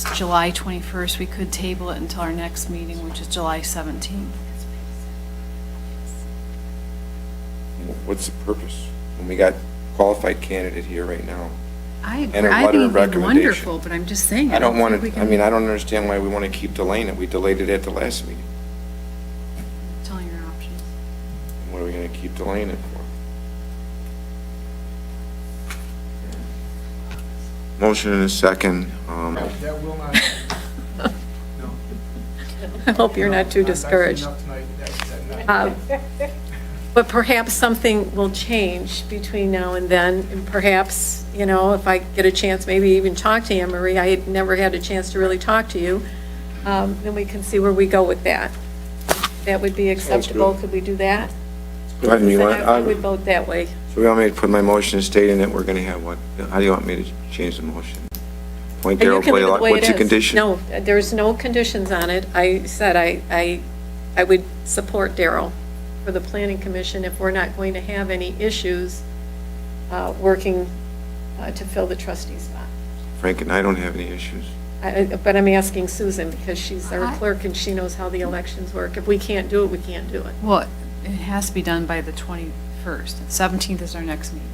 it's July 21st, we could table it until our next meeting, which is July 17th. What's the purpose? When we got qualified candidate here right now. I And agree. a I letter think of it'd be recommendation. wonderful, but I'm just saying. I don't want think we to, I can- mean, I don't understand why we want to keep delaying it. We delayed it at the last meeting. Telling your options. And what are we going to keep delaying it for? Motion and a second. That will not, no. I hope you're not too discouraged. Not tonight, that- But perhaps something will change between now and then, and perhaps, you know, if I get a chance, maybe even talk to Anne Marie, I had never had a chance to really talk to you, then we can see where we go with that. That would be acceptable, could we do that? Go ahead, you Then want, I would vote that way. so we want me to put my motion stating that we're going to have what? How do you want me to change the motion? Point You Darrell can leave it the Blaylock. way it What's the is. condition? No, there's no conditions on it. I said I would support Darrell for the planning commission if we're not going to have any issues working to fill the trustee spot. Frank and I don't have any issues. But I'm asking Susan because she's our clerk and she knows how the elections work. If we can't do it, we can't do it. Well, it has to be done by the 21st. The 17th is our next meeting.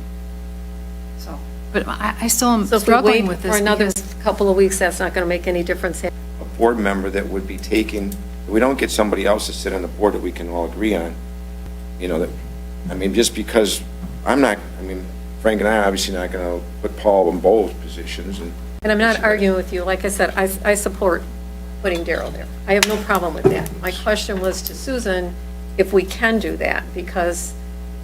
So, but I still am So if we struggling wait with for this. another because- couple of weeks, that's not going to make any difference. A board member that would be taking, if we don't get somebody else to sit on the board that we can all agree on, you know, that, I mean, just because I'm not, I mean, Frank and I are obviously not going to put Paul in both positions, and And I'm not arguing with you. Like I said, I support putting Darrell there. I have no problem with that. My question was to Susan, if we can do that, because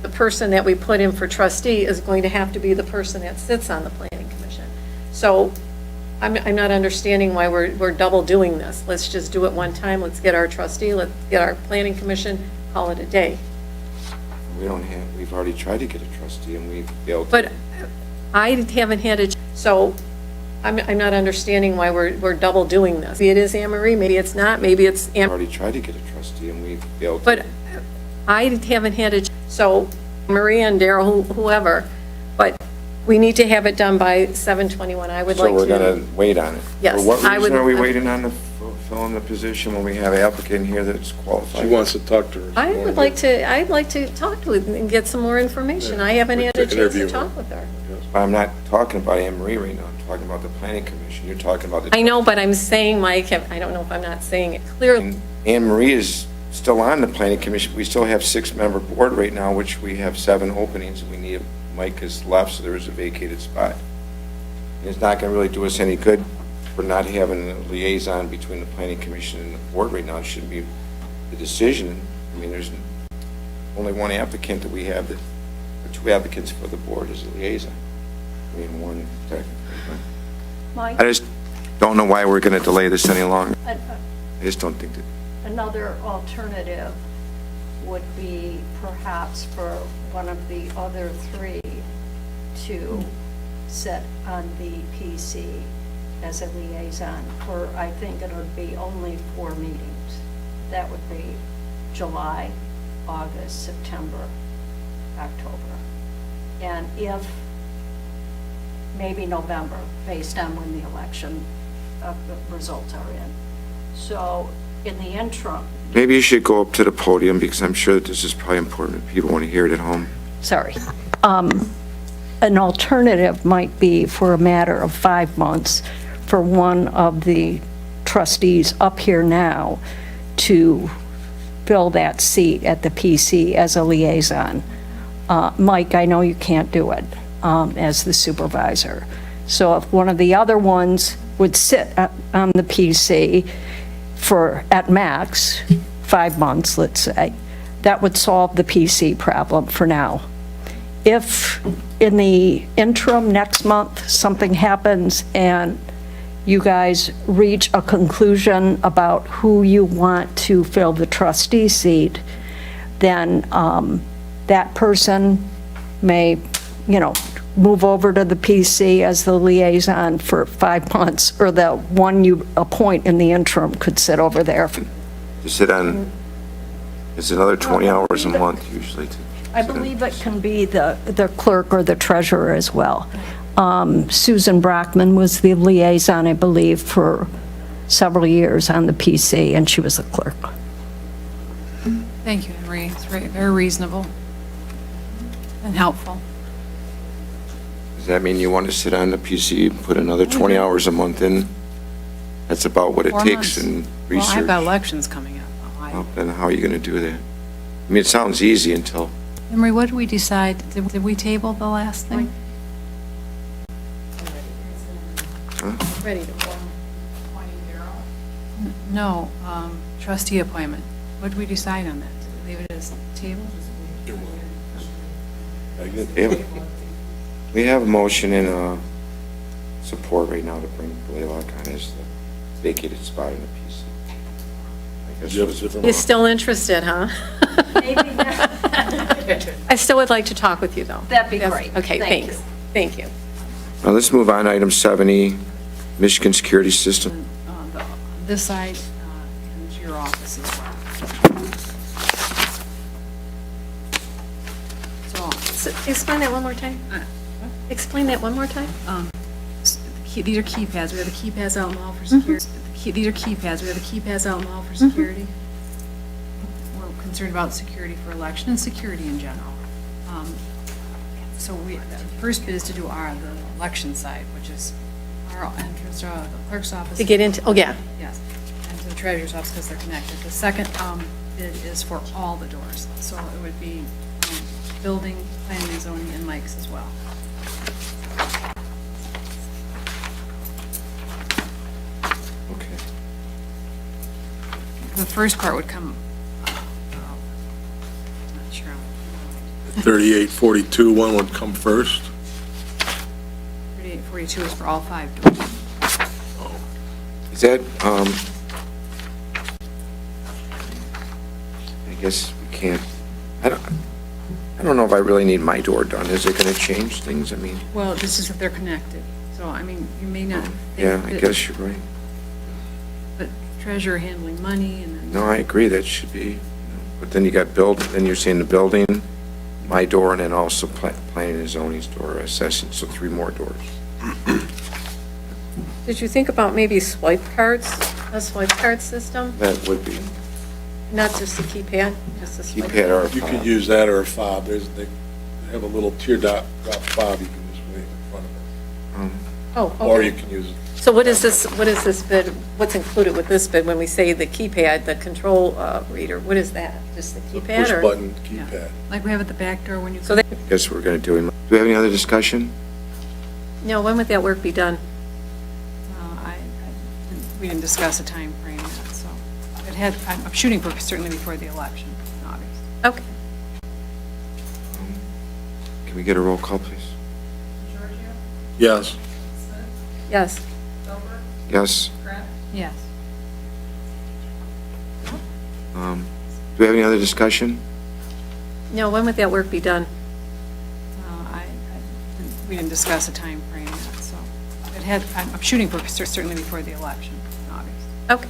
the person that we put in for trustee is going to have to be the person that sits on the planning commission. So I'm not understanding why we're double doing this. Let's just do it one time. Let's get our trustee, let's get our planning commission, call it a day. we don't have, we've already tried to get a trustee, and we've failed. But I haven't had a, so I'm not understanding why we're double doing this. Maybe it is Anne Marie, maybe it's not, maybe it's We've Anne. already tried to get a trustee, and we've failed. But I haven't had a, so Maria and Darrell, whoever, but we need to have it done by 7/21. I would like So to. we're going to wait on it. Yes, For what I would- reason are we waiting on to fill in the position when we have an applicant here that's qualified? She wants to talk to her. I'd like to talk to her and get some more information. I haven't had a chance to Interview her. talk with her. But I'm not talking about Anne Marie right now, I'm talking about the planning commission. You're talking about the. I know, but I'm saying, Mike, I don't know if I'm not saying it clearly. And Anne Marie is still on the planning commission. We still have 6-member board right now, which we have 7 openings, and we need, Mike has left, so there is a vacated spot. And it's not going to really do us any good for not having a liaison between the planning commission and the board right now. It shouldn't be the decision. I mean, there's only one applicant that we have, that, or 2 applicants for the board as a liaison. I mean, one technically. Mike, I just don't know why we're going to delay this any longer. a- I just don't think that. another alternative would be perhaps for one of the other 3 to sit on the PC as a liaison for, I think it would be only 4 meetings. That would be July, August, September, October. And if, maybe November, based on when the election results are in. So in the interim, Maybe you should go up to the podium, because I'm sure that this is probably important. People want to hear it at home. sorry, an alternative might be for a matter of 5 months for one of the trustees up here now to fill that seat at the PC as a liaison. Mike, I know you can't do it as the supervisor. So if one of the other ones would sit on the PC for, at max, 5 months, let's say, that would solve the PC problem for now. If in the interim next month, something happens and you guys reach a conclusion about who you want to fill the trustee seat, then that person may, you know, move over to the PC as the liaison for 5 months, or the one you appoint in the interim could sit over there. To sit on, it's another 20 hours a month usually. I believe it can be the clerk or the treasurer as well. Susan Brockman was the liaison, I believe, for several years on the PC, and she was the clerk. Thank you, Anne Marie. It's very reasonable and helpful. Does that mean you want to sit on the PC and put another 20 hours a month in? That's about what it 4 takes months. in Well, research. I've got elections coming up. Well, then how are you going to do that? I mean, it sounds easy until, Anne Marie, what did we decide? Did we table the last thing? Ready to go. No, trustee appointment. What did we decide on that? Did we leave it as table? we have a motion and support right now to bring Blaylock on as the vacated spot in the PC. I guess You have a it's- different You're still interested, huh? I still would like to talk with you, though. That'd be Yes. great. Okay, Thank thanks. Thank you. Now, let's move on to item 70, Michigan Security System. This side and your office as well. So, Explain that one more time. Explain that one more time. these are keypads. We have the keypads out in the hall for security. These are keypads. We have the keypads out in the hall for security. We're concerned about security for election and security in general. So the first bit is to do the election side, which is our entrance to the clerk's office. To get into, oh, yeah. Yes, and to the treasurer's office because they're connected. The second bid is for all the doors, so it would be building, planning and zoning, and Mike's as well. Okay. The first part would come, not sure. 3842, one would come first. 3842 is for all 5 doors. Is that, I guess we can't, I don't know if I really need my door done. Is it going to change things? I mean, Well, this is if they're connected, so I mean, you may not. think yeah, I that- guess you're right. But treasurer handling money and then. No, I agree, that should be, but then you got then you're saying the building, my door, and then also planning and zoning's door, assessing, so 3 more doors. Did you think about maybe swipe cards, a swipe card system? That would be Not just a keypad, just a swipe? keypad or a You could fob. use that or a fob. They have a little teardrop fob you can just wave in front of it. Oh, Or you okay. can use, So what is this bid, what's included with this bid when we say the keypad, the control reader? What is that? Just the keypad push or? button Yeah. keypad. Like we have at the back door when you. So they, Guess we're going to do we have any other discussion? no, when would that work be done? We didn't discuss a time frame yet, so I'm shooting for certainly before the election in August. Okay. Can we get a roll call, please? Yes. Yes. Yes? Yes. Do we have any other discussion? No, when would that work be done? We didn't discuss a time frame yet, so I'm shooting for certainly before the election in August. Okay.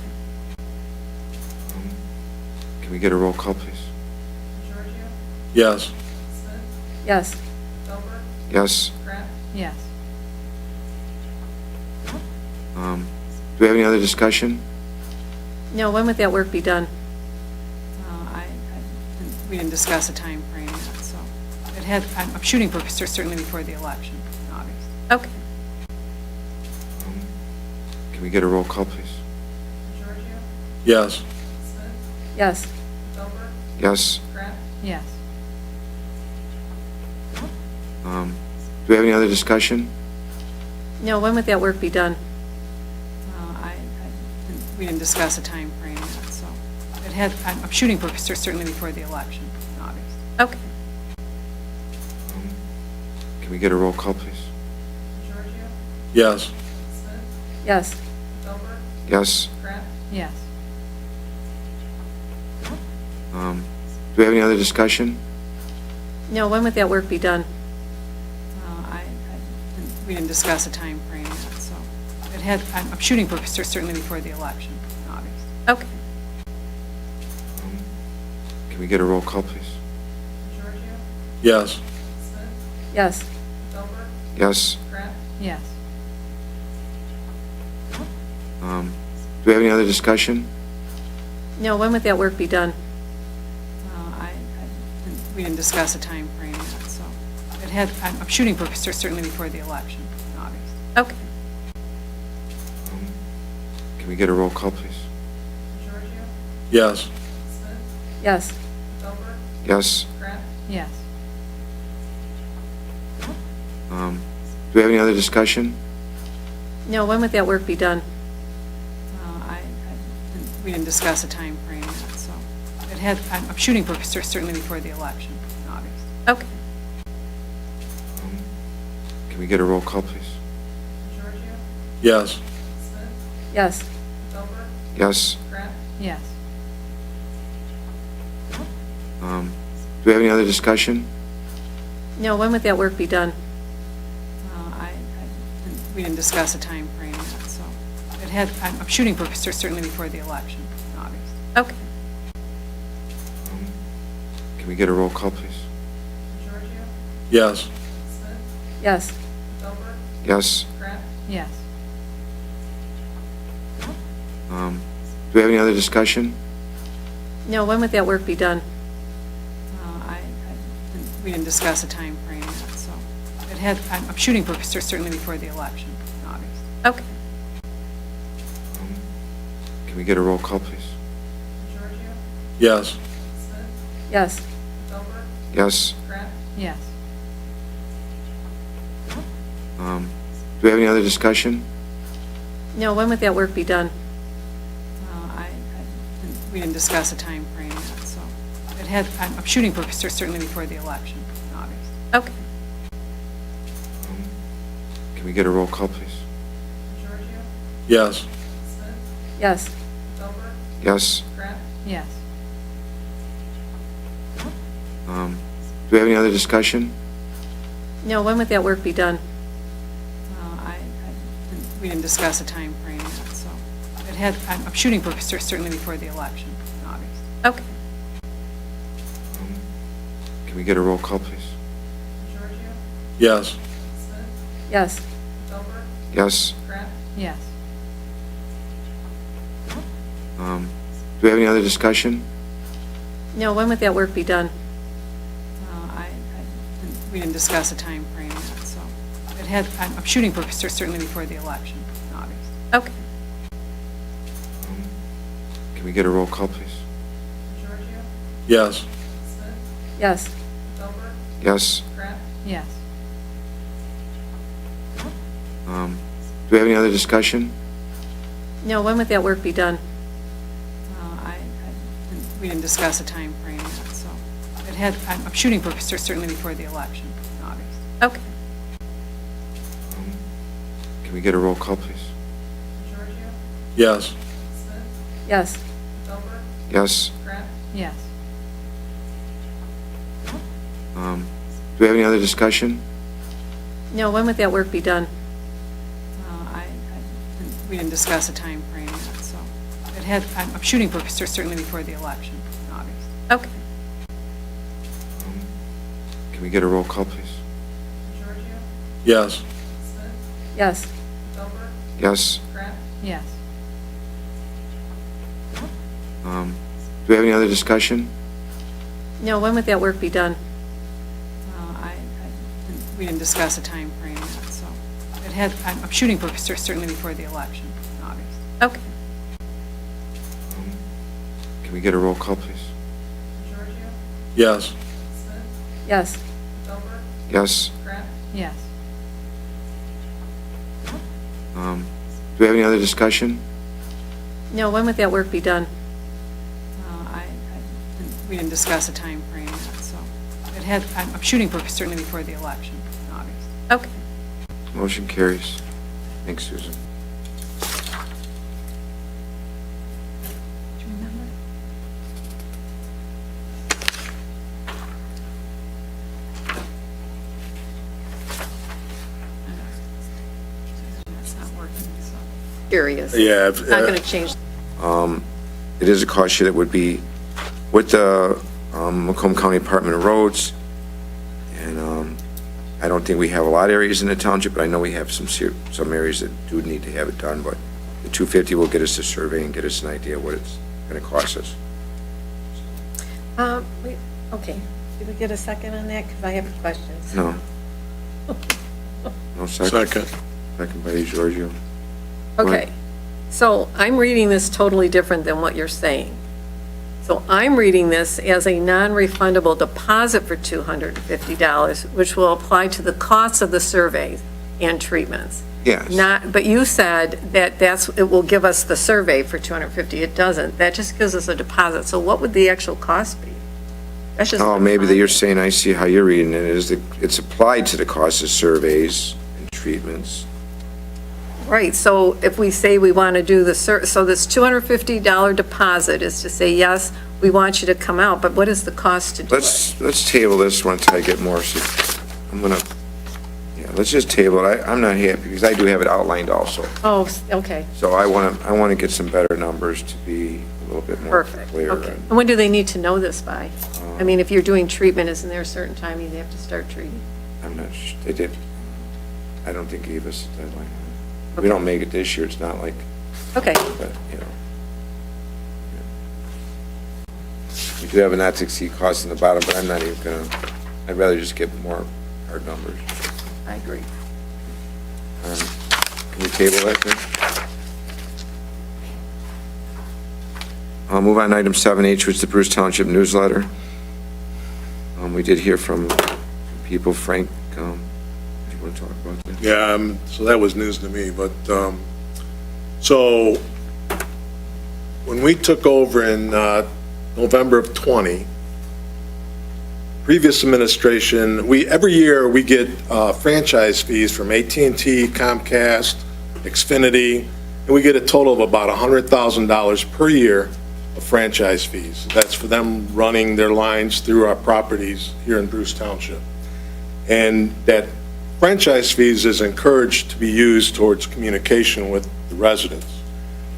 Can we get a roll call, please? Yes. Yes. Yes? Yes. Do we have any other discussion? No, when would that work be done? We didn't discuss a time frame yet, so I'm shooting for certainly before the election in August. Okay. Can we get a roll call, please? Yes. Yes. Yes? Yes. Do we have any other discussion? No, when would that work be done? We didn't discuss a time frame yet, so I'm shooting for certainly before the election in August. Okay. Can we get a roll call, please? Yes. Yes. Yes? Yes. Do we have any other discussion? No, when would that work be done? We didn't discuss a time frame yet, so I'm shooting for certainly before the election in August. Okay. Can we get a roll call, please? Yes. Yes. Yes. Yes. Do we have any other discussion? No, when would that work be done? We didn't discuss a time frame yet, so it had, I'm shooting for certainly before the election in August. Okay. Can we get a roll call, please? Yes. Yes. Yes. Yes. Do we have any other discussion? No, when would that work be done? We didn't discuss a time frame yet, so it had, I'm shooting for certainly before the election in August. Okay. Can we get a roll call, please? Yes. Yes. Yes. Yes. Do we have any other discussion? No, when would that work be done? We didn't discuss a time frame yet, so it had, I'm shooting for certainly before the election in August. Okay. Can we get a roll call, please? Yes. Yes. Yes. Yes. Do we have any other discussion? No, when would that work be done? We didn't discuss a time frame yet, so it had, I'm shooting for certainly before the election in August. Okay. Can we get a roll call, please? Yes. Yes. Yes. Yes. Do we have any other discussion? No, when would that work be done? We didn't discuss a time frame yet, so it had, I'm shooting for certainly before the election in August. Okay. Can we get a roll call, please? Yes. Yes. Yes. Yes. Do we have any other discussion? No, when would that work be done? We didn't discuss a time frame yet, so it had, I'm shooting for certainly before the election in August. Okay. Can we get a roll call, please? Yes. Yes. Yes. Yes. Do we have any other discussion? No, when would that work be done? We didn't discuss a time frame yet, so it had, I'm shooting for certainly before the election in August. Okay. Can we get a roll call, please? Yes. Yes. Yes. Yes. Do we have any other discussion? No, when would that work be done? We didn't discuss a time frame yet, so it had, I'm shooting for certainly before the election in August. Okay. Can we get a roll call, please? Yes. Yes. Yes. Yes. Do we have any other discussion? No, when would that work be done? We didn't discuss a time frame yet, so it had, I'm shooting for certainly before the election in August. Okay. Can we get a roll call, please? Yes. Yes. Yes. Yes. Do we have any other discussion? No, when would that work be done? We didn't discuss a time frame yet, so it had, I'm shooting for certainly before the election in August. Okay. Can we get a roll call, please? Yes. Yes. Yes. Yes. Do we have any other discussion? No, when would that work be done? We didn't discuss a time frame yet, so it had, I'm shooting for certainly before the election in August. Okay. Motion carries. Thanks, Susan. Do you remember? That's not working, so. Curious. Yeah. It's not going to change. It is a cost share that would be with the Macomb County Department of Roads, and I don't think we have a lot of areas in the township, but I know we have some areas that do need to have it done, but the 250 will get us a survey and get us an idea what it's going to cost us. Okay, did we get a second on that? Because I have questions. No. No second? Second. Second by Giorgio. Go Okay, ahead. so I'm reading this totally different than what you're saying. So I'm reading this as a non-refundable deposit for $250, which will apply to the cost of the surveys and treatments. Yes. But you said that it will give us the survey for $250. It doesn't. That just gives us a deposit. So what would the actual cost be? That's just. Oh, maybe that you're saying, I see how you're reading it, is that it's applied to the cost of surveys and treatments. Right, so if we say we want to do so this $250 deposit is to say, yes, we want you to come out, but what is the cost to do it? Let's table this once I get more, let's just table it. I'm not happy because I do have it outlined also. Oh, okay, So I want to get some better numbers to be a little bit more perfect, clear. okay. And when do they need to know this by? I mean, if you're doing treatment, isn't there a certain time you have to start treating? I'm not, they did, I don't think gave us a deadline. If we don't make it this year, it's not like, Okay, but, you know. We do have a not to exceed cost in the bottom, but I'm not even gonna, I'd rather just get more hard numbers. I agree. Can we table that then? I'll move on to item 7H, which is the Bruce Township newsletter. We did hear from people. Frank, do you want to talk about that? Yeah, so that was news to me, but, so, when we took over in November of '20, previous administration, every year we get franchise fees from AT&T, Comcast, Xfinity, and we get a total of about $100,000 per year of franchise fees. That's for them running their lines through our properties here in Bruce Township. And that franchise fees is encouraged to be used towards communication with the residents.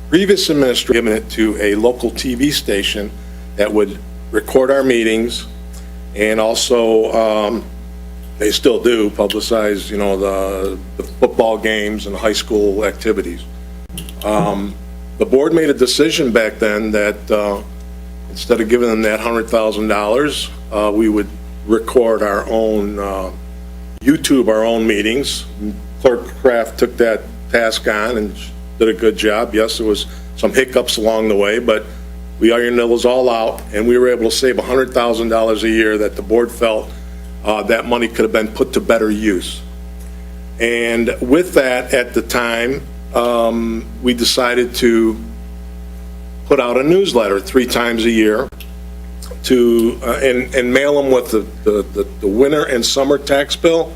Previous administration given it to a local TV station that would record our meetings, and also they still do publicize, you know, the football games and high school activities. The board made a decision back then that instead of giving them that $100,000, we would record our own, YouTube our own meetings. Clerk Kraft took that task on and did a good job. Yes, there was some hiccups along the way, but we ironed those all out, and we were able to save $100,000 a year that the board felt that money could have been put to better use. And with that, at the time, we decided to put out a newsletter 3 times a year to and mail them with the winter and summer tax bill,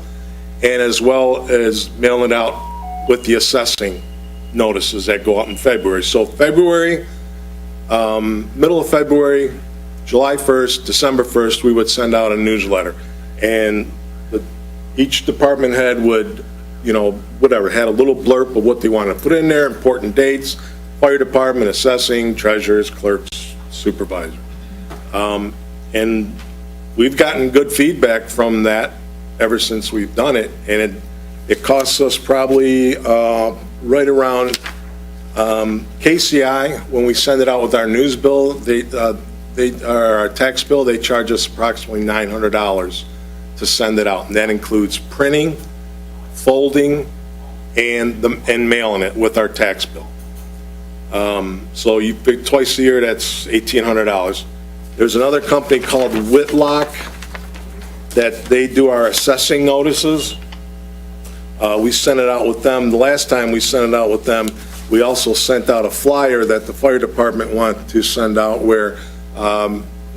and as well as mailing it out with the assessing notices that go out in February. So February, middle of February, July 1st, December 1st, we would send out a newsletter. And each department head would, you know, whatever, had a little blurb of what they wanted to put in there, important dates, fire department, assessing, treasurers, clerks, supervisor. And we've gotten good feedback from that ever since we've done it, and it costs us probably right around KCI, when we send it out with our news bill, our tax bill, they charge us approximately $900 to send it out, and that includes printing, folding, and mailing it with our tax bill. So you pick twice a year, that's $1,800. There's another company called Whitlock that they do our assessing notices. We sent it out with them. The last time we sent it out with them, we also sent out a flyer that the fire department wanted to send out where,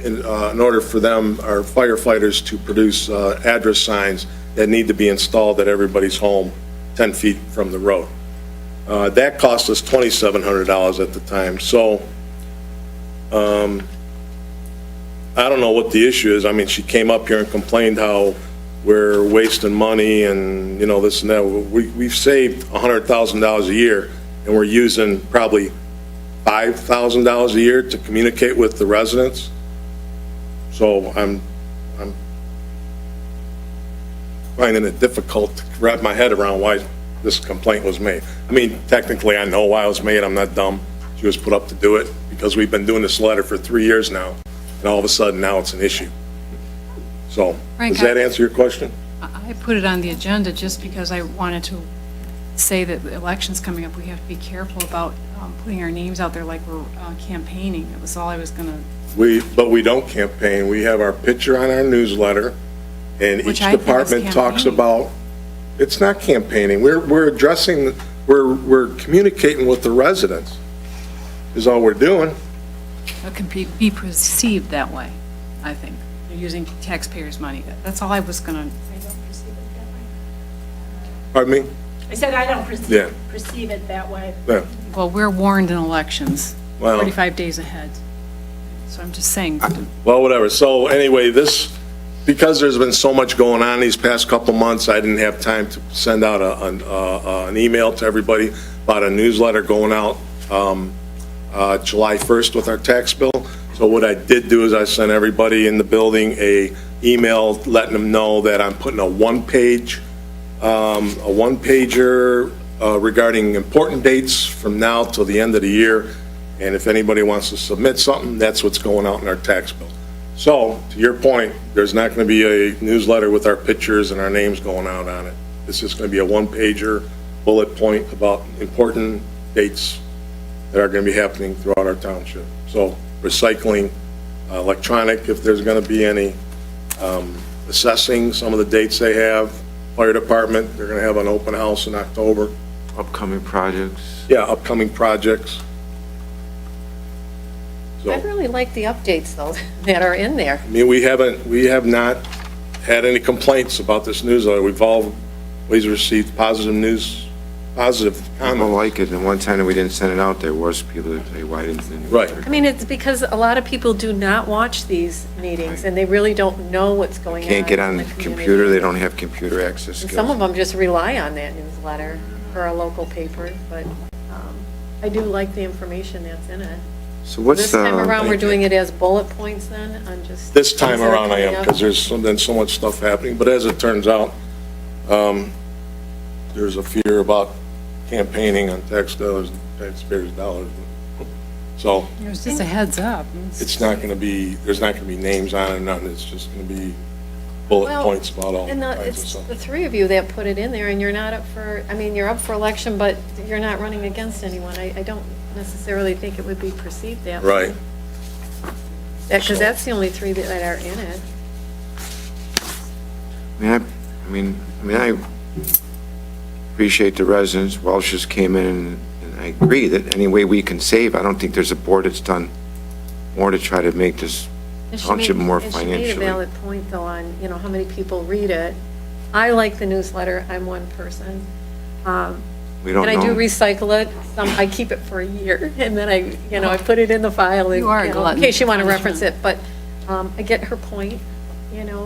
in order for them, our firefighters, to produce address signs that need to be installed at everybody's home 10 feet from the road. That cost us $2,700 at the time. So I don't know what the issue is. I mean, she came up here and complained how we're wasting money and, you know, this and that. We've saved $100,000 a year, and we're using probably $5,000 a year to communicate with the residents. So finding it difficult to wrap my head around why this complaint was made. I mean, technically, I know why it was made, I'm not dumb. She was put up to do it, because we've been doing this letter for 3 years now, and all of a sudden, now it's an issue. So, Frank, does that answer your question? I put it on the agenda just because I wanted to say that the election's coming up, we have to be careful about putting our names out there like we're campaigning. That was all I was going to, But we don't campaign, we have our picture on our newsletter, and Which each I think is department talks campaigning. about, it's not campaigning, we're addressing, we're communicating with the residents, is all we're doing. it can be perceived that way, I think. You're using taxpayers' money. That's all I was going to, I don't perceive it that way. Pardon me? I said I don't Yeah. perceive it that way. Yeah. well, we're warned in elections, Well- 45 days ahead. So I'm just saying, Well, whatever. So anyway, because there's been so much going on these past couple months, I didn't have time to send out an email to everybody about a newsletter going out July 1st with our tax bill. So what I did do is I sent everybody in the building a email letting them know that I'm putting a one-pager regarding important dates from now till the end of the year. And if anybody wants to submit something, that's what's going out in our tax bill. So, to your point, there's not going to be a newsletter with our pictures and our names going out on it. It's just going to be a one-pager bullet point about important dates that are going to be happening throughout our township. So, recycling, electronic, if there's going to be any, assessing some of the dates they have, fire department, they're going to have an open house in October. Upcoming projects. Yeah, upcoming projects. So, I really like the updates, though, that are in there. I mean, we have not had any complaints about this newsletter. We've always received positive People comments. like it, and one time that we didn't send it out, there was people that say, why didn't you? Right. I mean, it's because a lot of people do not watch these meetings, and they really don't know what's going on. Can't get on in the the community. computer, they don't have computer access And skills. some of them just rely on that newsletter for a local paper, but I do like the information that's in it. So what's This time around, we're Thank you. doing it as bullet points then, on just. This time things that are around I am, coming up. because there's been so much stuff happening. But as it turns out, there's a fear about campaigning on taxpayers' dollars. So it was just a heads up. it's not going to be, there's not going to be names on it or nothing. It's just going to be bullet Well, points about all And kinds of it's stuff. the three of you that put it in there, and you're not up for, I mean, you're up for election, but you're not running against anyone. I don't necessarily think it would be perceived that way. Right. Because that's the only three that are in it. I appreciate the residents. Welsh just came in, and I agree that any way we can save, I don't think there's a board that's done more to try to make this And she township made- more And she made a financially. valid point, though, on, how many people read it. I like the newsletter, I'm one person. We don't And I do know. recycle it, I keep it for a year, and then I put it in the file, and, You are a in glutton case you want to for reference it, punishment. but I get her point,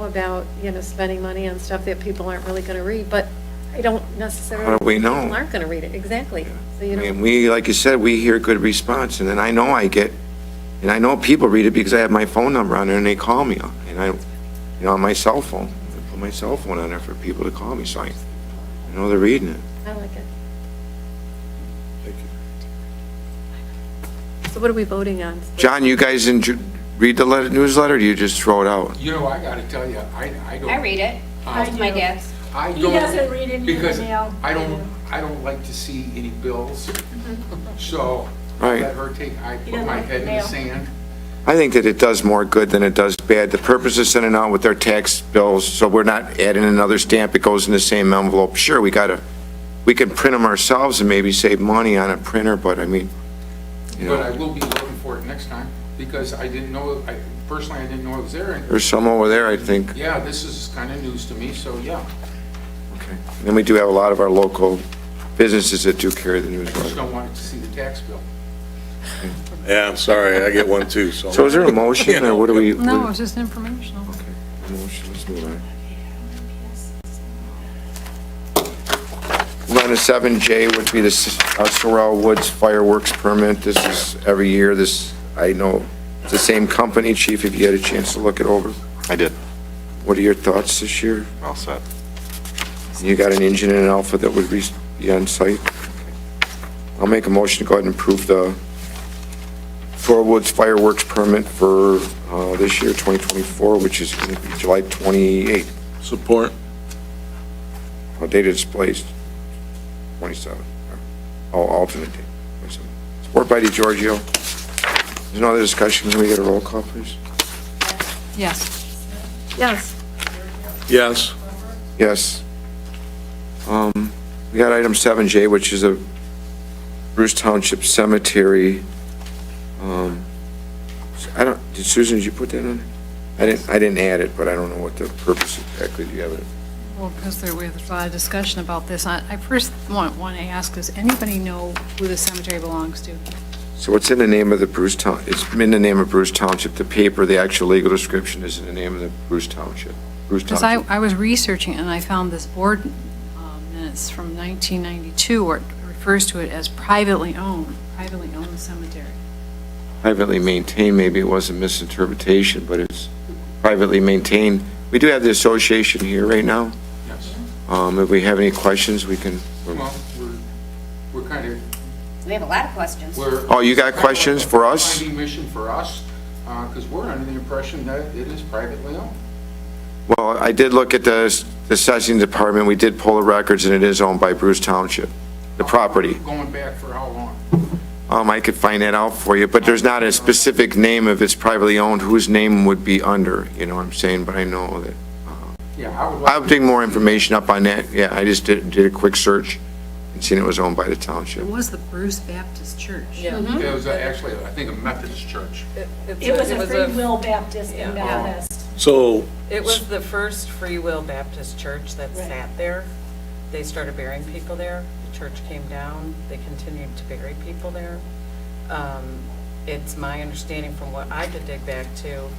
about, spending money on stuff that people aren't really going to read, but I don't necessarily. How do we think know? People aren't going to read it, exactly. So, I mean, we, like you said, we hear good response, and then I know and I know people read it because I have my phone number on there and they call me, and on my cell phone, I put my cell phone on there for people to call me, so I know they're reading it. I like it. Thank you. So what are we voting on? John, you guys read the newsletter, or do you just throw it out? You know, I gotta tell you, I don't. I read it. It's my dad's. I He don't- doesn't read any of the because mail. I don't like to see any bills, so I Right. let her I put doesn't my like head in the mail. sand. I think that it does more good than it does bad. The purpose of sending out with their tax bills, so we're not adding another stamp, it goes in the same envelope. Sure, we can print them ourselves and maybe save money on a printer, but I mean, But I will be looking for it next time, because I didn't know, personally, I didn't know it was there. And there's some over there, I think. yeah, this is kind of news to me, so yeah. Okay. And then we do have a lot of our local businesses that do carry the I just newsletter. don't want to see the tax bill. Yeah, I'm sorry, I get one too, so. So is there a motion, or what do we? No, it's just informational. Okay, motion, let's move on. Move on to 7J, would be the Sorrel Woods fireworks permit. This is every year, I know, it's the same company. Chief, if you had a chance to look it over. I did. What are your thoughts this year? All set. You got an engine and an Alpha that would be on site? I'll make a motion to go ahead and approve the Woods fireworks permit for this year, 2024, which is going to be July 28th. Support. Date is placed, 27. Oh, alternate date, 27. Support by DeGiorgio. There's no other discussion. Can we get a roll call, please? Yes. Yes. Yes. Yes. We got item 7J, which is a Bruce Township Cemetery. Susan, did you put that on? I didn't add it, but I don't know what the purpose exactly. Do you have it? Well, because there's a lot of discussion about this. I first want to ask, does anybody know who the cemetery belongs to? So it's in the name of the it's in the name of Bruce Township. The paper, the actual legal description is in the name of the Bruce Township. Because I was researching and I found this board minutes from 1992 where it refers to it as privately owned cemetery. Privately maintained, maybe it was a misinterpretation, but it's privately maintained. We do have the association here right now. Yes. If we have any questions, we can. Well, we're kind of, We have a lot of questions. Oh, you got questions for us? Finding mission for us, because we're under the impression that it is privately owned. Well, I did look at the assessing department. We did pull the records, and it is owned by Bruce Township, the property. Going back for how long? I could find that out for you, but there's not a specific name if it's privately owned, whose name would be under, you know what I'm saying? But I know that, Yeah, I would like. I'll dig more information up on that. Yeah, I just did a quick search and seen it was owned by the township. It was the Bruce Baptist Church. Yeah. It was actually, I think, a Methodist church. It was a Free Will Baptist in Baptist. So, It was the first Free Will Baptist church that Right. sat there. They started burying people there. The church came down. They continued to bury people there. It's my understanding from what I could dig back to.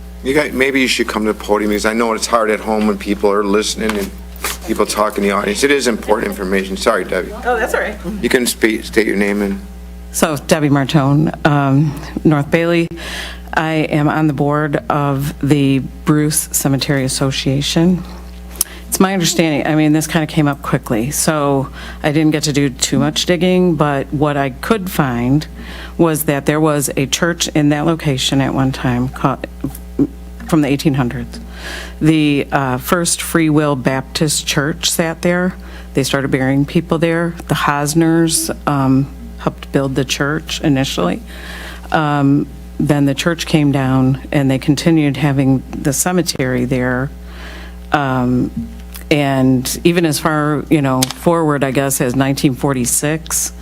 Maybe you should come to the podium, because I know it's hard at home when people are listening and people talk in the audience. It is important information. Sorry, Debbie. Oh, that's all right. You can state your name and. So Debbie Martone, North Bailey. I am on the board of the Bruce Cemetery Association. It's my understanding, I mean, this kind of came up quickly, so I didn't get to do too much digging, but what I could find was that there was a church in that location at one time from the 1800s. The first Free Will Baptist Church sat there. They started burying people there. The Hosners helped build the church initially. Then the church came down and they continued having the cemetery there. And even as far, forward, I guess, as 1946,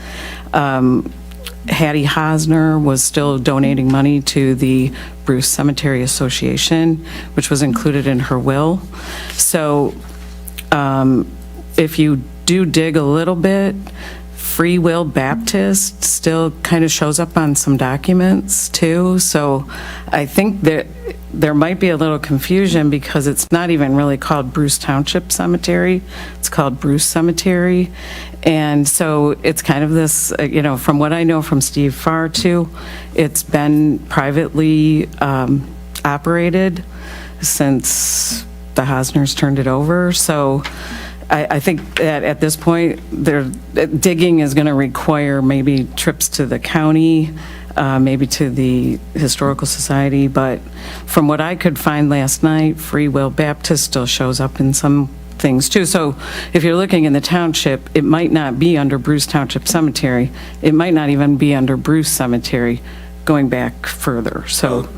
Hattie Hosner was still donating money to the Bruce Cemetery Association, which was included in her will. So if you do dig a little bit, Free Will Baptist still kind of shows up on some documents too. So I think that there might be a little confusion because it's not even really called Bruce Township Cemetery. It's called Bruce Cemetery. And so it's kind of this, from what I know from Steve Farr too, it's been privately operated since the Hosners turned it over. So I think that at this point, digging is going to require maybe trips to the county, maybe to the Historical Society, but from what I could find last night, Free Will Baptist still shows up in some things too. So if you're looking in the township, it might not be under Bruce Township Cemetery. It might not even be under Bruce Cemetery going back further. So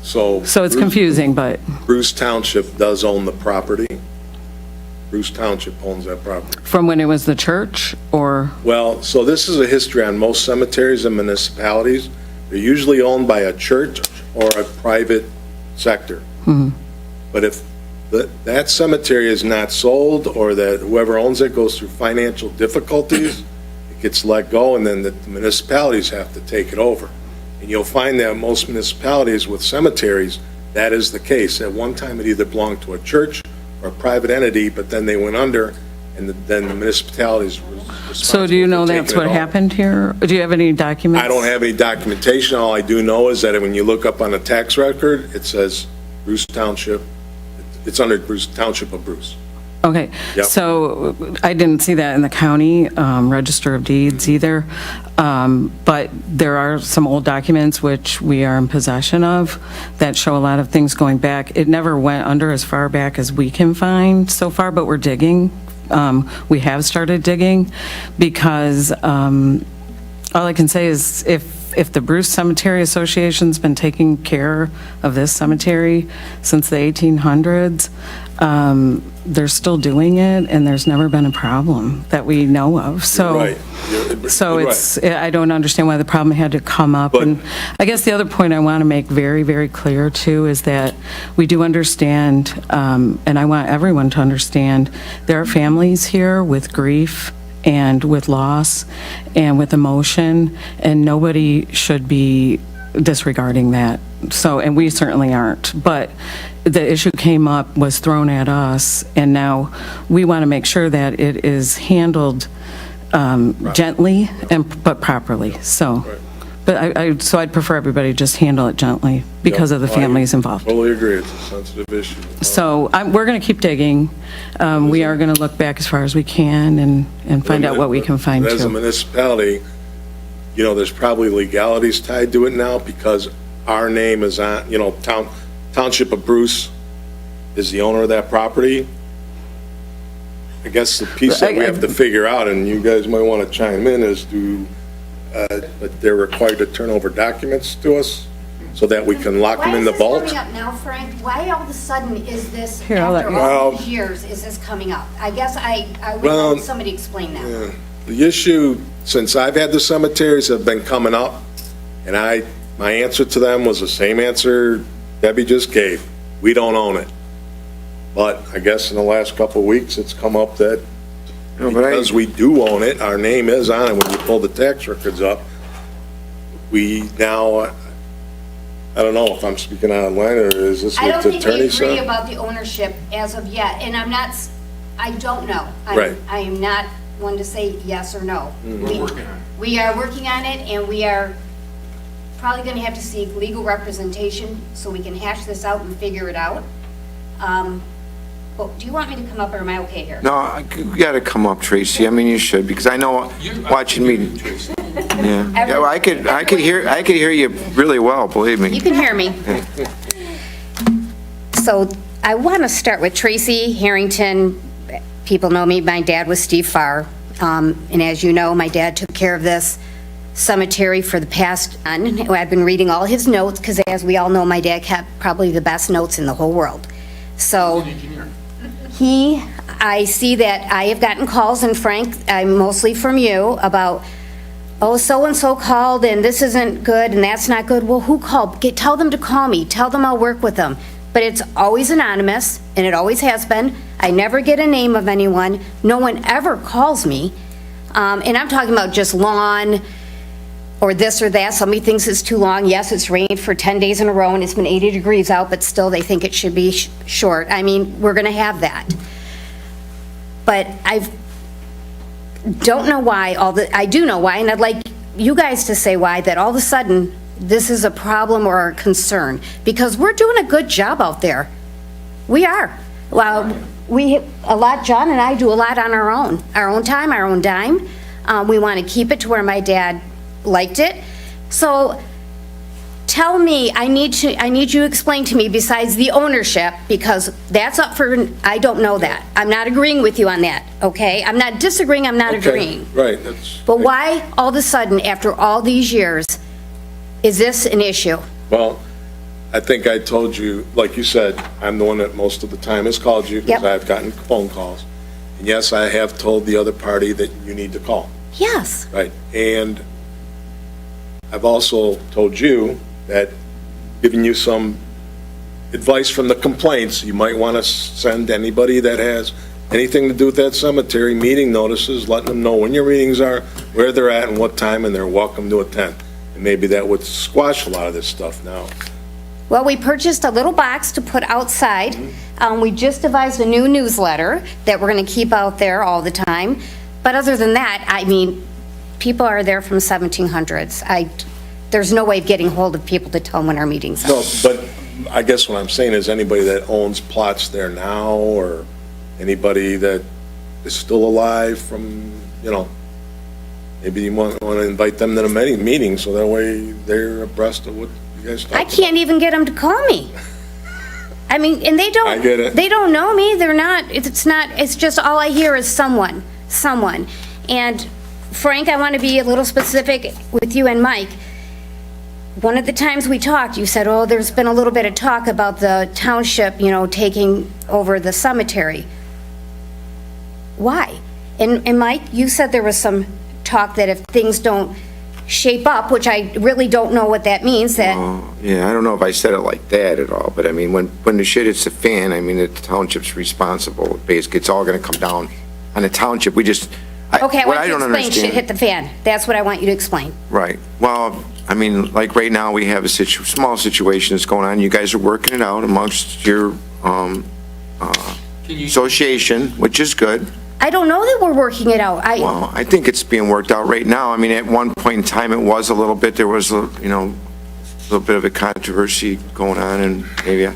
it's confusing, but. Bruce Township does own the property. Bruce Township owns that property. From when it was the church, or? Well, so this is a history on most cemeteries and municipalities. They're usually owned by a church or a private sector. But if that cemetery is not sold, or that whoever owns it goes through financial difficulties, it gets let go, and then the municipalities have to take it over. And you'll find that most municipalities with cemeteries, that is the case. At one time, it either belonged to a church or a private entity, but then they went under, and then the municipalities were responsible. So do you know that's what happened here? Do you have any documents? I don't have any documentation. All I do know is that when you look up on the tax record, it says Bruce Township. It's under Bruce Township of Bruce. Okay, Yep. so I didn't see that in the county Register of Deeds either, but there are some old documents which we are in possession of that show a lot of things going back. It never went under as far back as we can find so far, but we're digging. We have started digging because all I can say is if the Bruce Cemetery Association's been taking care of this cemetery since the 1800s, they're still doing it, and there's never been a problem that we know of. So, Right. so You're it's, I don't understand why the problem had to come up. But- And I guess the other point I want to make very, very clear too is that we do understand, and I want everyone to understand, there are families here with grief and with loss and with emotion, and nobody should be disregarding that. So, and we certainly aren't. But the issue came up, was thrown at us, and now we want to make sure that it is handled gently but properly. So, but so I'd prefer everybody just handle it gently because of the families involved. Totally agree, it's a sensitive issue. So we're going to keep digging. We are going to look back as far as we can and find out what we can find As a too. municipality, you know, there's probably legalities tied to it now because our name is on, you know, Township of Bruce is the owner of that property. I guess the piece that we have to figure out, and you guys might want to chime in, is that they're required to turn over documents to us so that we can lock them in the vault. Why is this coming up now, Frank? Why all of a sudden is this, Here, I'll let after you- all these years, is this coming up? I guess I would Well, like somebody to explain that. The issue, since I've had the cemeteries, have been coming up, and my answer to them was the same answer Debbie just gave. We don't own it. But I guess in the last couple of weeks, it's come up that No, but because we do own it, our name is on it, when you pull the tax records up, we now, I don't know if I'm speaking out of line, or is this I what don't the think we attorney agree said? about the ownership as of yet, and I don't know. Right. I am not one to say yes or no. We're working on it. We are working on it, and we are probably going to have to seek legal representation so we can hash this out and figure it out. But do you want me to come up, or am I okay here? No, you got to come up, Tracy. I mean, you should, because I know, watching me, yeah. Yeah, well, I could hear you really well, believe me. You can hear me. So I want to start with Tracy Harrington. People know me, my dad was Steve Farr. And as you know, my dad took care of this cemetery for the past, I've been reading all his notes, because as we all know, my dad kept probably the best notes in the whole world. So I see that I have gotten calls, and Frank, mostly from you, about, oh, so-and-so called, and this isn't good, and that's not good. Well, who called? Tell them to call me. Tell them I'll work with them. But it's always anonymous, and it always has been. I never get a name of anyone. No one ever calls me. And I'm talking about just lawn, or this or that. Somebody thinks it's too long. Yes, it's rained for 10 days in a row, and it's been 80 degrees out, but still they think it should be short. I mean, we're going to have that. But I don't know why I do know why, and I'd like you guys to say why, that all of a sudden this is a problem or a concern, because we're doing a good job out there. We are. Well, John and I do a lot on our own time, our own dime. We want to keep it to where my dad liked it. So tell me, I need you to explain to me, besides the ownership, because that's up for, I don't know that. I'm not agreeing with you on that, okay? I'm not disagreeing, I'm not Okay, agreeing. right, that's. But why, all of a sudden, after all these years, is this an issue? Well, I think I told you, like you said, I'm the one that most of the time has called you, because Yep. I've gotten phone calls. And yes, I have told the other party that you need to call, Yes. right? And I've also told you that, giving you some advice from the complaints, you might want to send anybody that has anything to do with that cemetery, meeting notices, letting them know when your meetings are, where they're at, and what time, and they're welcome to attend. And maybe that would squash a lot of this stuff now. Well, we purchased a little box to put outside. We just devised a new newsletter that we're going to keep out there all the time. But other than that, I mean, people are there from 1700s. There's no way of getting hold of people to tell them when our meetings are. No, but I guess what I'm saying is anybody that owns plots there now or anybody that is still alive from, maybe you want to invite them to the meeting, so that way they're abreast of what you guys talk I about. can't even get them to call me. I mean, and they don't. I get it. They don't know me. They're not, it's just all I hear is someone. And Frank, I want to be a little specific with you and Mike. One of the times we talked, you said, oh, there's been a little bit of talk about the township, taking over the cemetery. Why? And Mike, you said there was some talk that if things don't shape up, which I really don't know what that means, that, Yeah, I don't know if I said it like that at all, but I mean, when the shit hits the fan, I mean, the township's responsible. Basically, it's all gonna come down on the township. We just, okay, I what want you to don't explain shit hit understand. the fan. That's what I want you to explain. Right. Well, I mean, like right now, we have a small situation that's going on. You guys are working it out amongst your Can you, association, which is good. I don't know that we're working it out. Well, I think it's being worked out right now. I mean, at one point in time, it was a little bit, there was, a little bit of a controversy going on and maybe a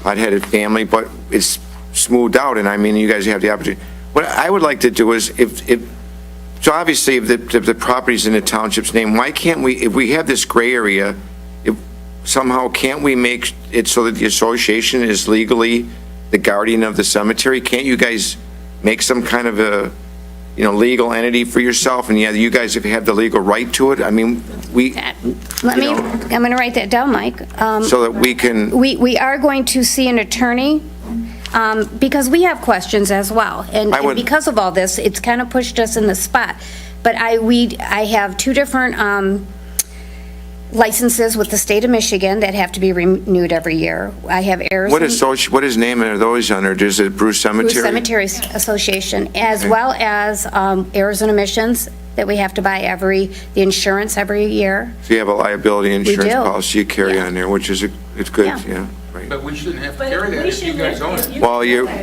hot-headed family, but it's smoothed out, and I mean, you guys have the opportunity. What I would like to do is, so obviously, if the property's in the township's name, why can't we, if we have this gray area, somehow can't we make it so that the association is legally the guardian of the cemetery? Can't you guys make some kind of a, legal entity for yourself, and yeah, you guys have had the legal right to it? I mean, I'm going to write that down, Mike. So that we can, We are going to see an attorney, because we have questions as well. And because of all this, it's kind of pushed us in the spot. But I have two different licenses with the state of Michigan that have to be renewed every year. I have Arizona. what is name are those under? Is it Bruce Cemetery? Bruce Cemetery Association, as well as Arizona Missions that we have to buy the insurance every year. So you have a liability insurance do. policy you carry Yeah. on there, which is, it's good, Yeah. yeah, right. but we shouldn't have to But carry that we if you should guys own if it. you-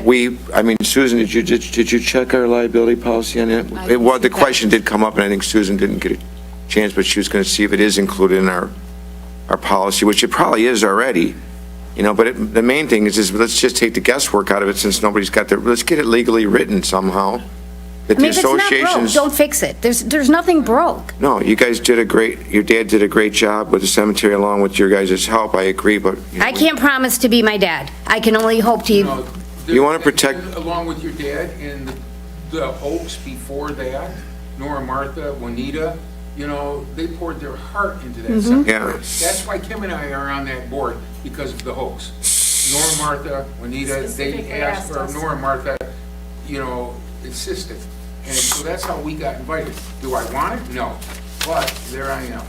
Well, I mean, Susan, did you check our liability policy on that? Well, the question did come up, and I think Susan didn't get a chance, but she was going to see if it is included in our policy, which it probably is already, but the main thing is let's just take the guesswork out of it since nobody's got let's get it legally written somehow. That I mean, the if it's not broke, associations. don't fix it. There's nothing broke. No, you guys your dad did a great job with the cemetery along with your guys' help, I agree, but. I can't promise to be my dad. I can only hope to. You wanna protect- Along with your dad and the Oaks before that, Nora, Martha, Juanita, they poured their heart into that cemetery. Yeah. That's why Kim and I are on that board, because of the Oaks. Nora, Martha, Juanita, they Specifically asked for, asked us. Nora, Martha, insisted. And so that's how we got invited. Do I want it? No. But there I am.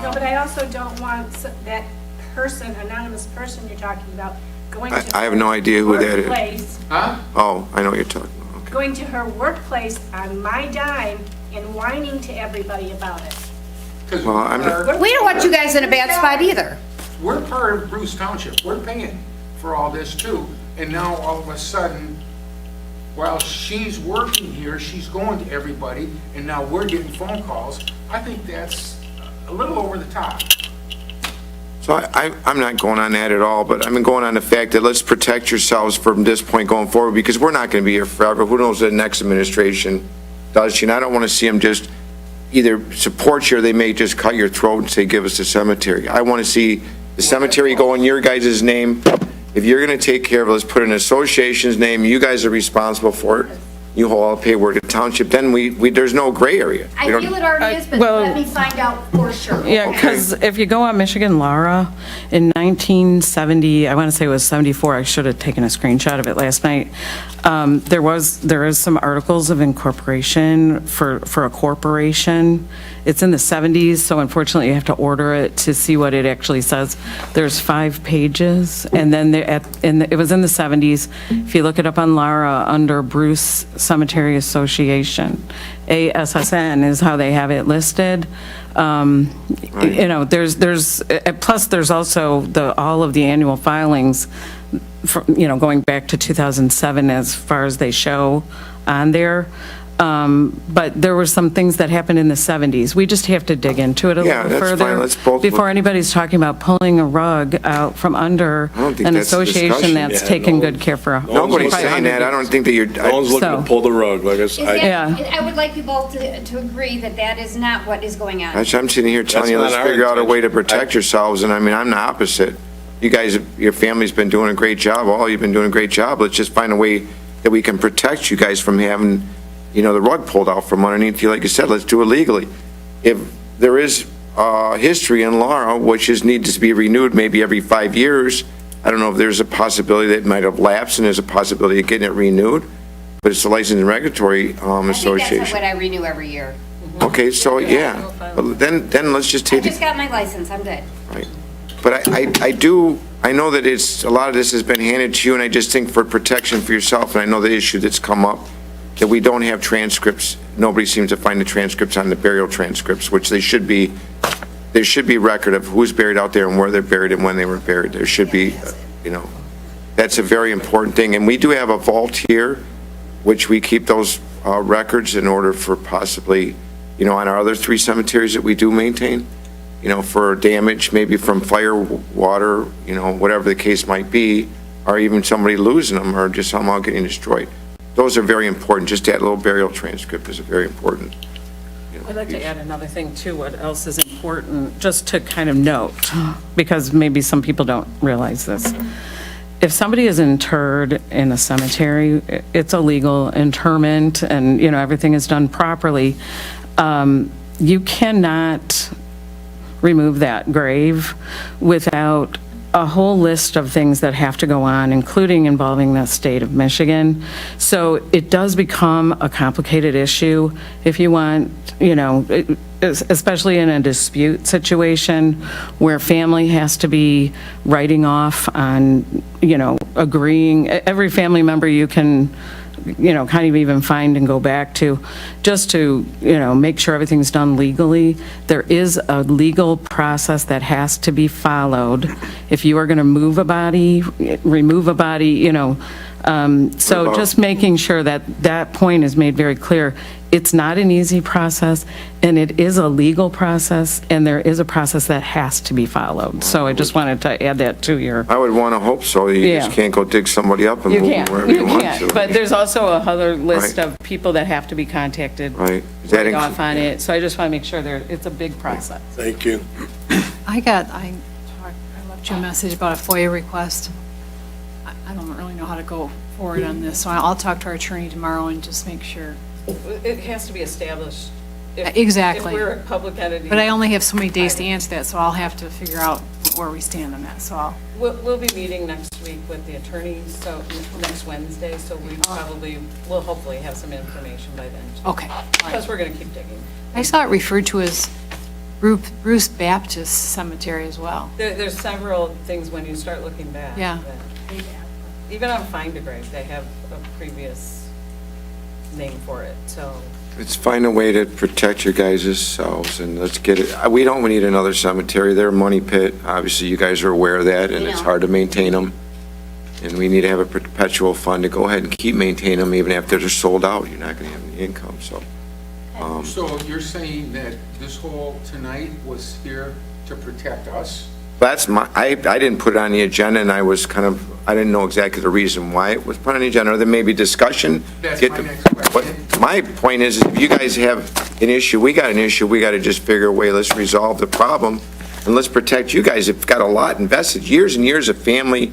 No, but I also don't want that person, anonymous person you're talking about, going to. I have no idea who that is. Workplace, Huh? Oh, I know what you're talking about, okay. going to her workplace on my dime and whining to everybody about it. 'Cause Well, I'm not- We don't want you guys in a bad spot either. We're part of Bruce Township. We're paying for all this too. And now all of a sudden, while she's working here, she's going to everybody, and now we're getting phone calls. I think that's a little over the top. So I'm not going on that at all, but I'm going on the fact that let's protect yourselves from this point going forward, because we're not going to be here forever. Who knows what the next administration does? And I don't want to see them just either support you or they may just cut your throat and say, give us the cemetery. I want to see the cemetery go in your guys' name. If you're going to take care of it, let's put an association's name. You guys are responsible for it. You all pay word to township. Then there's no gray area. I We don't- feel it already is, but well- let me find out for sure. Yeah, because if you go on Michigan Laura, in 1970, I want to say it was 74, I should have taken a screenshot of it last night, there is some articles of incorporation for a corporation. It's in the 70s, so unfortunately you have to order it to see what it actually says. There's 5 pages, and then it was in the 70s. If you look it up on Lara, under Bruce Cemetery Association, ASSN is how they have it listed. Plus there's also all of the annual filings, going back to 2007 as far as they show on there. But there were some things that happened in the 70s. We just have to dig into it a Yeah, little that's further. fine. Let's both Before look. anybody's talking about pulling a rug out from under I don't think an that's the association discussion. that's Yeah, taken no. good care for. Nobody's probably saying that. I don't think that you're, No one's looking to So- pull the rug, like I Is said. that- Yeah. I would like you both to agree that that is not what is going on. Actually, I'm sitting here telling you, That's let's not our figure out a way to intention. protect yourselves, and I mean, I'm the opposite. You guys, your family's been doing a great job, all you've been doing a great job. Let's just find a way that we can protect you guys from having, the rug pulled out from underneath you. Like you said, let's do it legally. If there is history in law, which needs to be renewed maybe every 5 years, I don't know if there's a possibility that it might have lapsed and there's a possibility of getting it renewed, but it's the Licensing and Regulatory I think that's Association. what I renew every year. Okay, so, yeah, well, then let's just I take the just got my license, I'm good. Right. But I know that a lot of this has been handed to you, and I just think for protection for yourself, and I know the issue that's come up, that we don't have transcripts. Nobody seems to find the transcripts on the burial transcripts, which there should be record of who's buried out there and where they're buried and when they were buried. There should be, that's a very important thing. And we do have a vault here, which we keep those records in order for possibly, on our other 3 cemeteries that we do maintain, for damage, maybe from fire, water, whatever the case might be, or even somebody losing them or just somehow getting destroyed. Those are very important. Just that little burial transcript is a very important. I'd like to add another thing too, what else is important, just to kind of note, because maybe some people don't realize this. If somebody is interred in a cemetery, it's a legal interment and, everything is done properly. You cannot remove that grave without a whole list of things that have to go on, including involving the state of Michigan. So it does become a complicated issue if you want, especially in a dispute situation where family has to be writing off on, agreeing. Every family member you can, kind of even find and go back to, just to, make sure everything's done legally. There is a legal process that has to be followed if you are going to move a body, remove a body, so just making sure that that point is made very clear. It's not an easy process, and it is a legal process, and there is a process that has to be followed. So I just wanted to add that to your. I would want to hope so. You Yeah. just can't go dig somebody up and You move them can't, wherever you you want can't, to. but there's also a other list Right. of people that have to be contacted. Right. Is that Right inclu- off on it, so I just want to make sure it's a big process. Thank you. I left you a message about a FOIA request. I don't really know how to go forward on this, so I'll talk to our attorney tomorrow and just make sure. It has to be established. If- Exactly. If we're a public entity. But I only have so many days to answer that, so I'll have to figure out where we stand on that, so I'll. We'll be meeting next week with the attorneys, so next Wednesday, so we'll hopefully have some information by then. Okay. all right. Because we're going to keep digging. I saw it referred to as Bruce Baptist Cemetery as well. There's several things when you start looking back. Yeah. that- Even on Find a Grave, they have a previous name for it, so. Let's find a way to protect your guys' selves, and let's get it. We don't need another cemetery. They're a money pit. Obviously, you guys are aware of that, and it's Yeah. hard to maintain them. And we need to have a perpetual fund to go ahead and keep maintaining them, even after they're sold out. You're not going to have any income, so. So you're saying that this whole tonight was here to protect us? I didn't put it on the agenda, and I didn't know exactly the reason why it was put on the agenda. There may be discussion. That's Get my the- next question. But my point is, if you guys have an issue, we got an issue, we got to just figure a way, let's resolve the problem, and let's protect you guys. You've got a lot invested, years and years of family,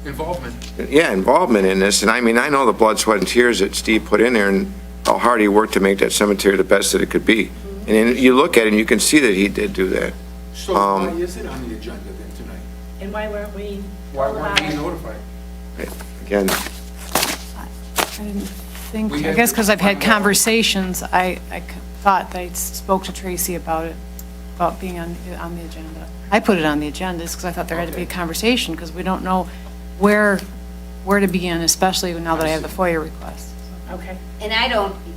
Involvement. involvement in this, and I mean, I know the blood, sweat, and tears that Steve put in there, and how hard he worked to make that cemetery the best that it could be. And then you look at it, and you can see that he did do that. So why is it on the agenda then tonight? And why weren't we Why told weren't about we it? notified? Again, I didn't think, We I had guess to because I've had find out. conversations, I thought I spoke to Tracy about it, about being on the agenda. I put it on the agenda because I thought there had to be a conversation, because we don't know where to begin, especially now that I have the FOIA request. Okay. And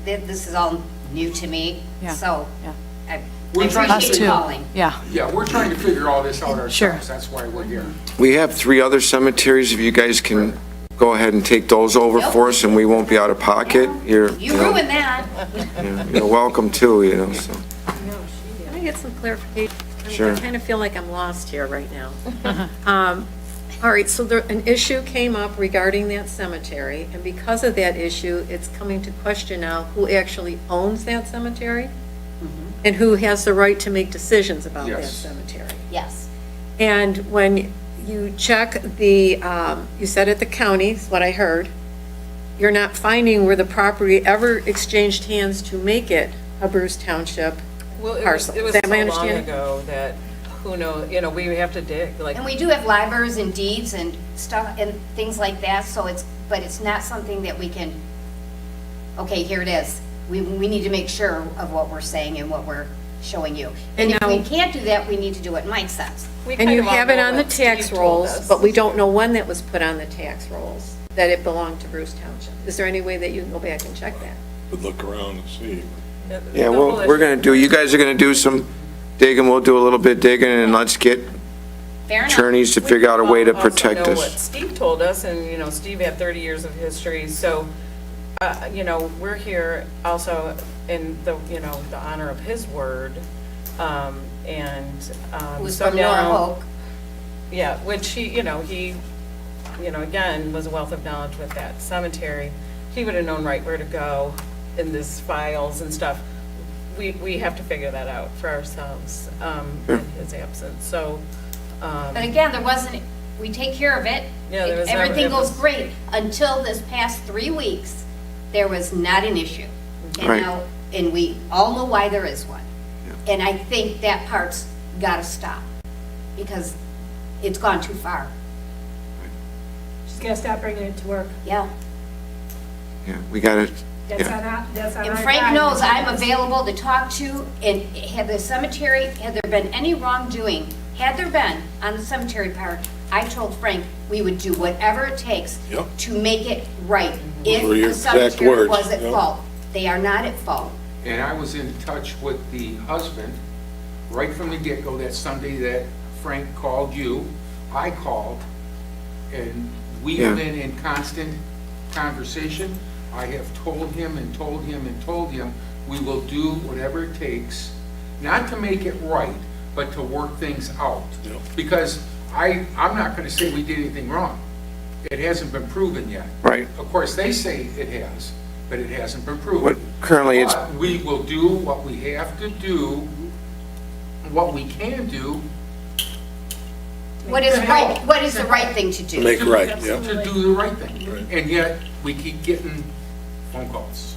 this is all new to me, Yeah, so yeah. I We're trying to Us appreciate too. you calling. Yeah. Yeah, we're trying to figure all this out Sure. ourselves. That's why we're here. we have 3 other cemeteries, if you guys can go ahead and take those over for us, and we won't be out of pocket. You know, ruined that. you're welcome too, you know, so. Can I get some clarification? Sure. I kind of feel like I'm lost here right now. All right, so an issue came up regarding that cemetery, and because of that issue, it's coming to question now who actually owns that cemetery and who has the right to make decisions about that Yes. cemetery. Yes. And when you check the, you said at the county, is what I heard, you're not finding where the property ever exchanged hands to make it a Bruce Township Well, parcel. it Is was that my so long understanding? ago that, who knows, you know, we have to dig, like, And we do have libraries and deeds and stuff and things like that, so but it's not something that we can, okay, here it is. We need to make sure of what we're saying and what we're showing you. And if we can't do that, we need to do what Mike says. we And kind you of all have it know on the what tax Steve told rolls, us. but we don't know when that was put on the tax rolls, that it belonged to Bruce Township. Is there any way that you can go back and check that? Would look around and see. The Yeah, whole well, we're issue- gonna do, you guys are gonna do some digging, we'll do a little bit digging, and let's get Fair enough. attorneys to figure out a way to Also protect know what us. Steve told us, and, you know, Steve had 30 years of history, so, you know, we're here also in the, you know, the honor of his word, and. Who's so from now- Norfolk. Yeah, which he, you know, again, was a wealth of knowledge with that cemetery. He would have known right where to go in this files and stuff. We have to figure that out for ourselves, in his absence, so. But again, there wasn't, we take care of it. Yeah, there was never- Everything it goes was- great until this past 3 weeks, there was not an issue. And Right. now, and we all know why there is one. And I think that part's gotta stop, because it's gone too far. She's gonna stop bringing it to work. Yeah. Yeah, we gotta, That's yeah. that's on And our Frank dime. knows I'm available to talk to, and had the cemetery, had there been any wrongdoing, had there been on the cemetery part, I told Frank we would do whatever it takes Yep. to make it right. If Those were your the exact cemetery words, was at yep. fault. They are not at fault. And I was in touch with the husband right from the get-go, that Sunday that Frank called you, I called, and we have Yeah. been in constant conversation. I have told him and told him and told him, we will do whatever it takes, not to make it right, but to work things out. Yep. Because I'm not gonna say we did anything wrong. It hasn't been proven yet. Right. Of course, they say it has, but it hasn't been proven. What currently it's, But we will do what we have to do, what we can do. What is right, what is the right thing to do? To make right, yeah. To do the right thing. Right. And yet, we keep getting phone calls.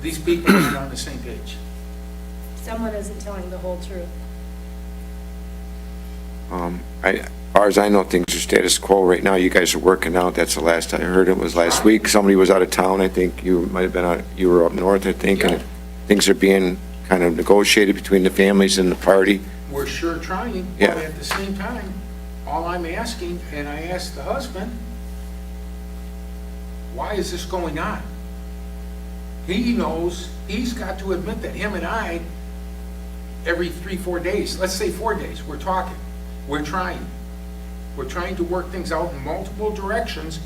These people are not on the same page. Someone isn't telling the whole truth. as far as I know, things are status quo right now. You guys are working out. That's the last I heard. It was last week. Somebody was out of town. I think you might have been out, you were up north, I think, and things are being kind of negotiated between the families and the party. We're sure trying, Yeah. but at the same time, all I'm asking, and I asked the husband, why is this going on? He knows, he's got to admit that him and I, every 3-4 days, let's say 4 days, we're talking, we're trying. We're trying to work things out in multiple directions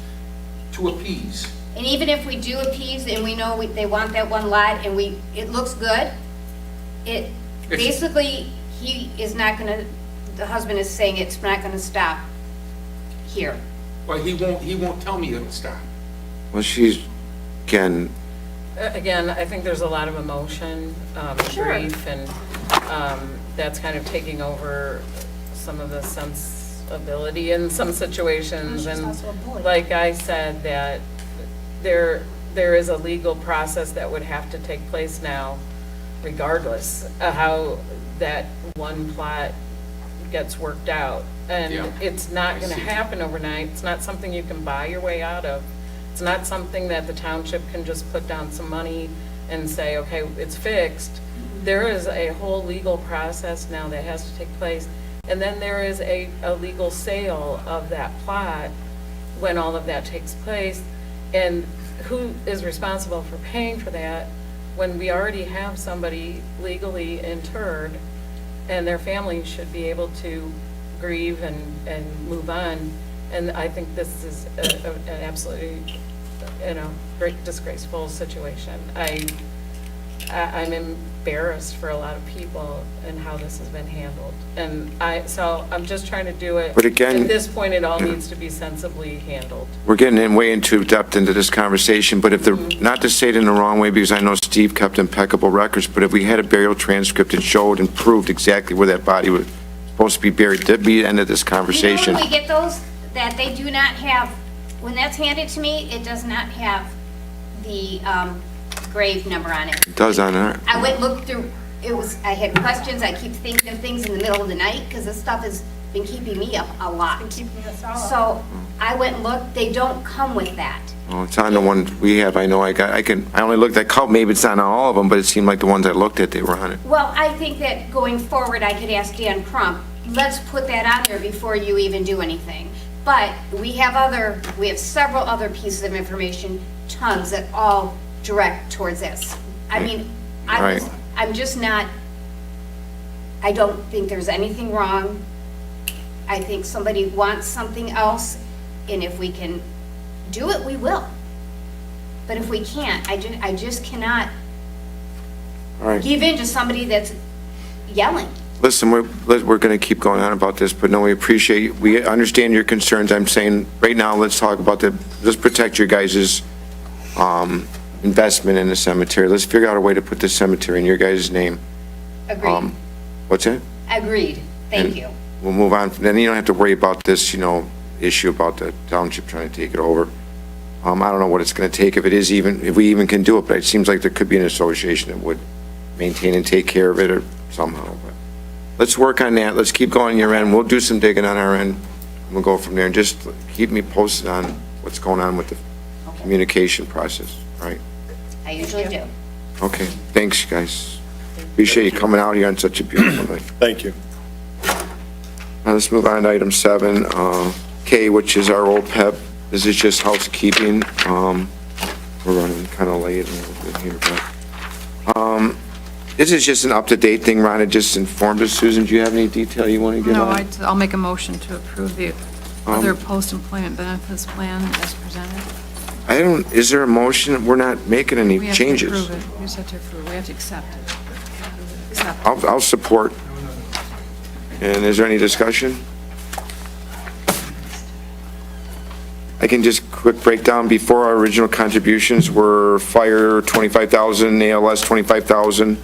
to appease. And even if we do appease and we know they want that one lot and it looks good, basically, he is not gonna, the husband is saying it's not gonna stop here. Well, he won't tell me it'll stop. Well, she's, again, Again, I think there's a lot of emotion, grief, and that's kind of taking over some of the sensibility in some situations. She's And also a bully. like I said, that there is a legal process that would have to take place now, regardless of how that one plot gets worked out. And Yeah, it's not I going to see. happen overnight. It's not something you can buy your way out of. It's not something that the township can just put down some money and say, okay, it's fixed. There is a whole legal process now that has to take place. And then there is a legal sale of that plot when all of that takes place. And who is responsible for paying for that when we already have somebody legally interred, and their family should be able to grieve and move on? And I think this is an absolutely, great disgraceful situation. I'm embarrassed for a lot of people and how this has been handled. And so I'm just trying to do it. But again- At this point, it all needs to be sensibly handled. We're getting in way into depth into this conversation, but if the, not to say it in the wrong way, because I know Steve kept impeccable records, but if we had a burial transcript that showed and proved exactly where that body was supposed to be buried, that'd be the end of this conversation. You know when we get those, that they do not have, when that's handed to me, it does not have the grave number on it. It does on our, I went and looked through, I had questions, I keep thinking of things in the middle of the night, because this stuff has been keeping me up a lot. Keeping us all up. So I went and looked, they don't come with that. oh, it's on the one we have, I know, I only looked at couple, maybe it's not on all of them, but it seemed like the ones I looked at, they were on it. Well, I think that going forward, I could ask Dan Crump, let's put that on there before you even do anything. But we have several other pieces of information, tons that all direct towards this. I mean, Right. I'm just not, I don't think there's anything wrong. I think somebody wants something else, and if we can do it, we will. But if we can't, I just cannot All right. give in to somebody that's yelling. Listen, we're going to keep going on about this, but no, we understand your concerns. I'm saying, right now, let's talk about let's protect your guys' investment in the cemetery. Let's figure out a way to put the cemetery in your guys' name. Agreed. What's that? Agreed. Thank you. We'll move on. Then you don't have to worry about this, issue about the township trying to take it over. I don't know what it's going to take, if we even can do it, but it seems like there could be an association that would maintain and take care of it or somehow. But let's work on that. Let's keep going on your end. We'll do some digging on our end. We'll go from there, and just keep me posted on what's going on with the communication process, all right? I usually do. Okay, thanks, guys. Appreciate you coming out here on such a beautiful night. Thank you. Now let's move on to item 7, K, which is our old PEP. This is just housekeeping. We're running kind of late a little bit here, but this is just an up-to-date thing. Rhonda just informed us. Susan, do you have any detail you want to give No, on? I'll make a motion to approve the other post-employment benefits plan as presented. Is there a motion? We're not making any We have to changes. approve it. We just have to approve it. We have to accept it. Accept it. I'll support. And is there any discussion? I can just quick breakdown. Before, our original contributions were fire 25,000, ALS 25,000,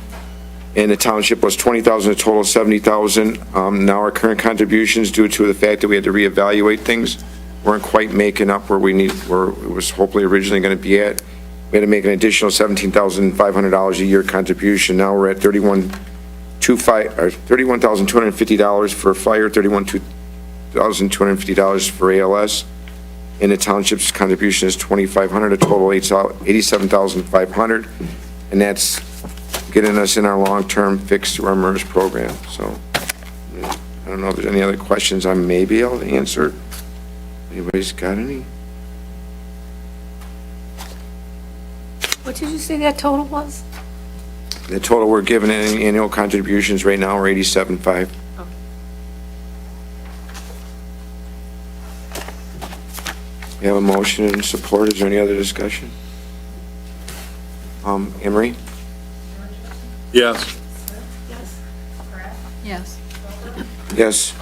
and the township was 20,000, a total of 70,000. Now our current contributions, due to the fact that we had to reevaluate things, weren't quite making up where it was hopefully originally going to be at. We had to make an additional $17,500 a year contribution. Now we're at $31,250 for fire, $31,250 for ALS. And the township's contribution is $2,500, a total of $87,500. And that's getting us in our long-term fixed to our MERS program. So I don't know if there's any other questions I may be able to answer. Anybody's got any? What did you say that total was? The total we're giving in annual contributions right now are $87,500. We have a motion and support. Is there any other discussion? Emery? Yes. Yes. Yes.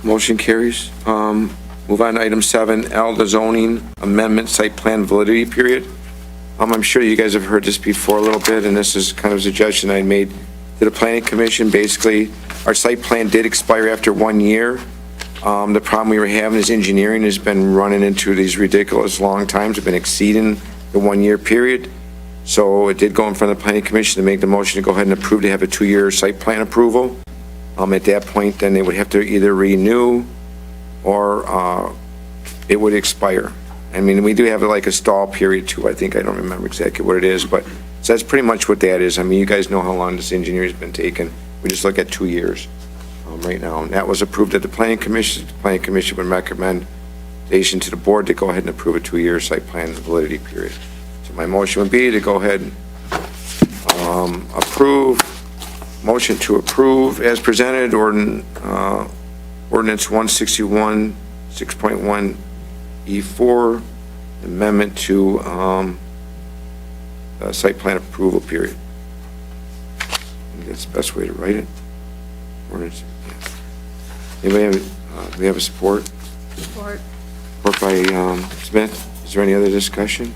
Motion carries. Move on to item 7L, the zoning amendment site plan validity period. I'm sure you guys have heard this before a little bit, and this is kind of a suggestion I made to the planning commission. Basically, our site plan did expire after 1 year. The problem we were having is engineering has been running into these ridiculous long times. We've been exceeding the 1 year period. So it did go in front of the planning commission to make the motion to go ahead and approve to have a 2-year site plan approval. At that point, then they would have to either renew or it would expire. I mean, we do have like a stall period too. I don't remember exactly what it is, but so that's pretty much what that is. I mean, you guys know how long this engineer's been taking. We just look at 2 years right now. And that was approved at the planning commission. The planning commission would recommendation to the board to go ahead and approve a 2-year site plan validity period. So my motion would be to go ahead and motion to approve as presented ordinance 161 6.1E4, amendment to site plan approval period. I think that's the best way to write it. Ordinance, yeah. Anybody have, do we have a support? Support. Support by Smith. Is there any other discussion?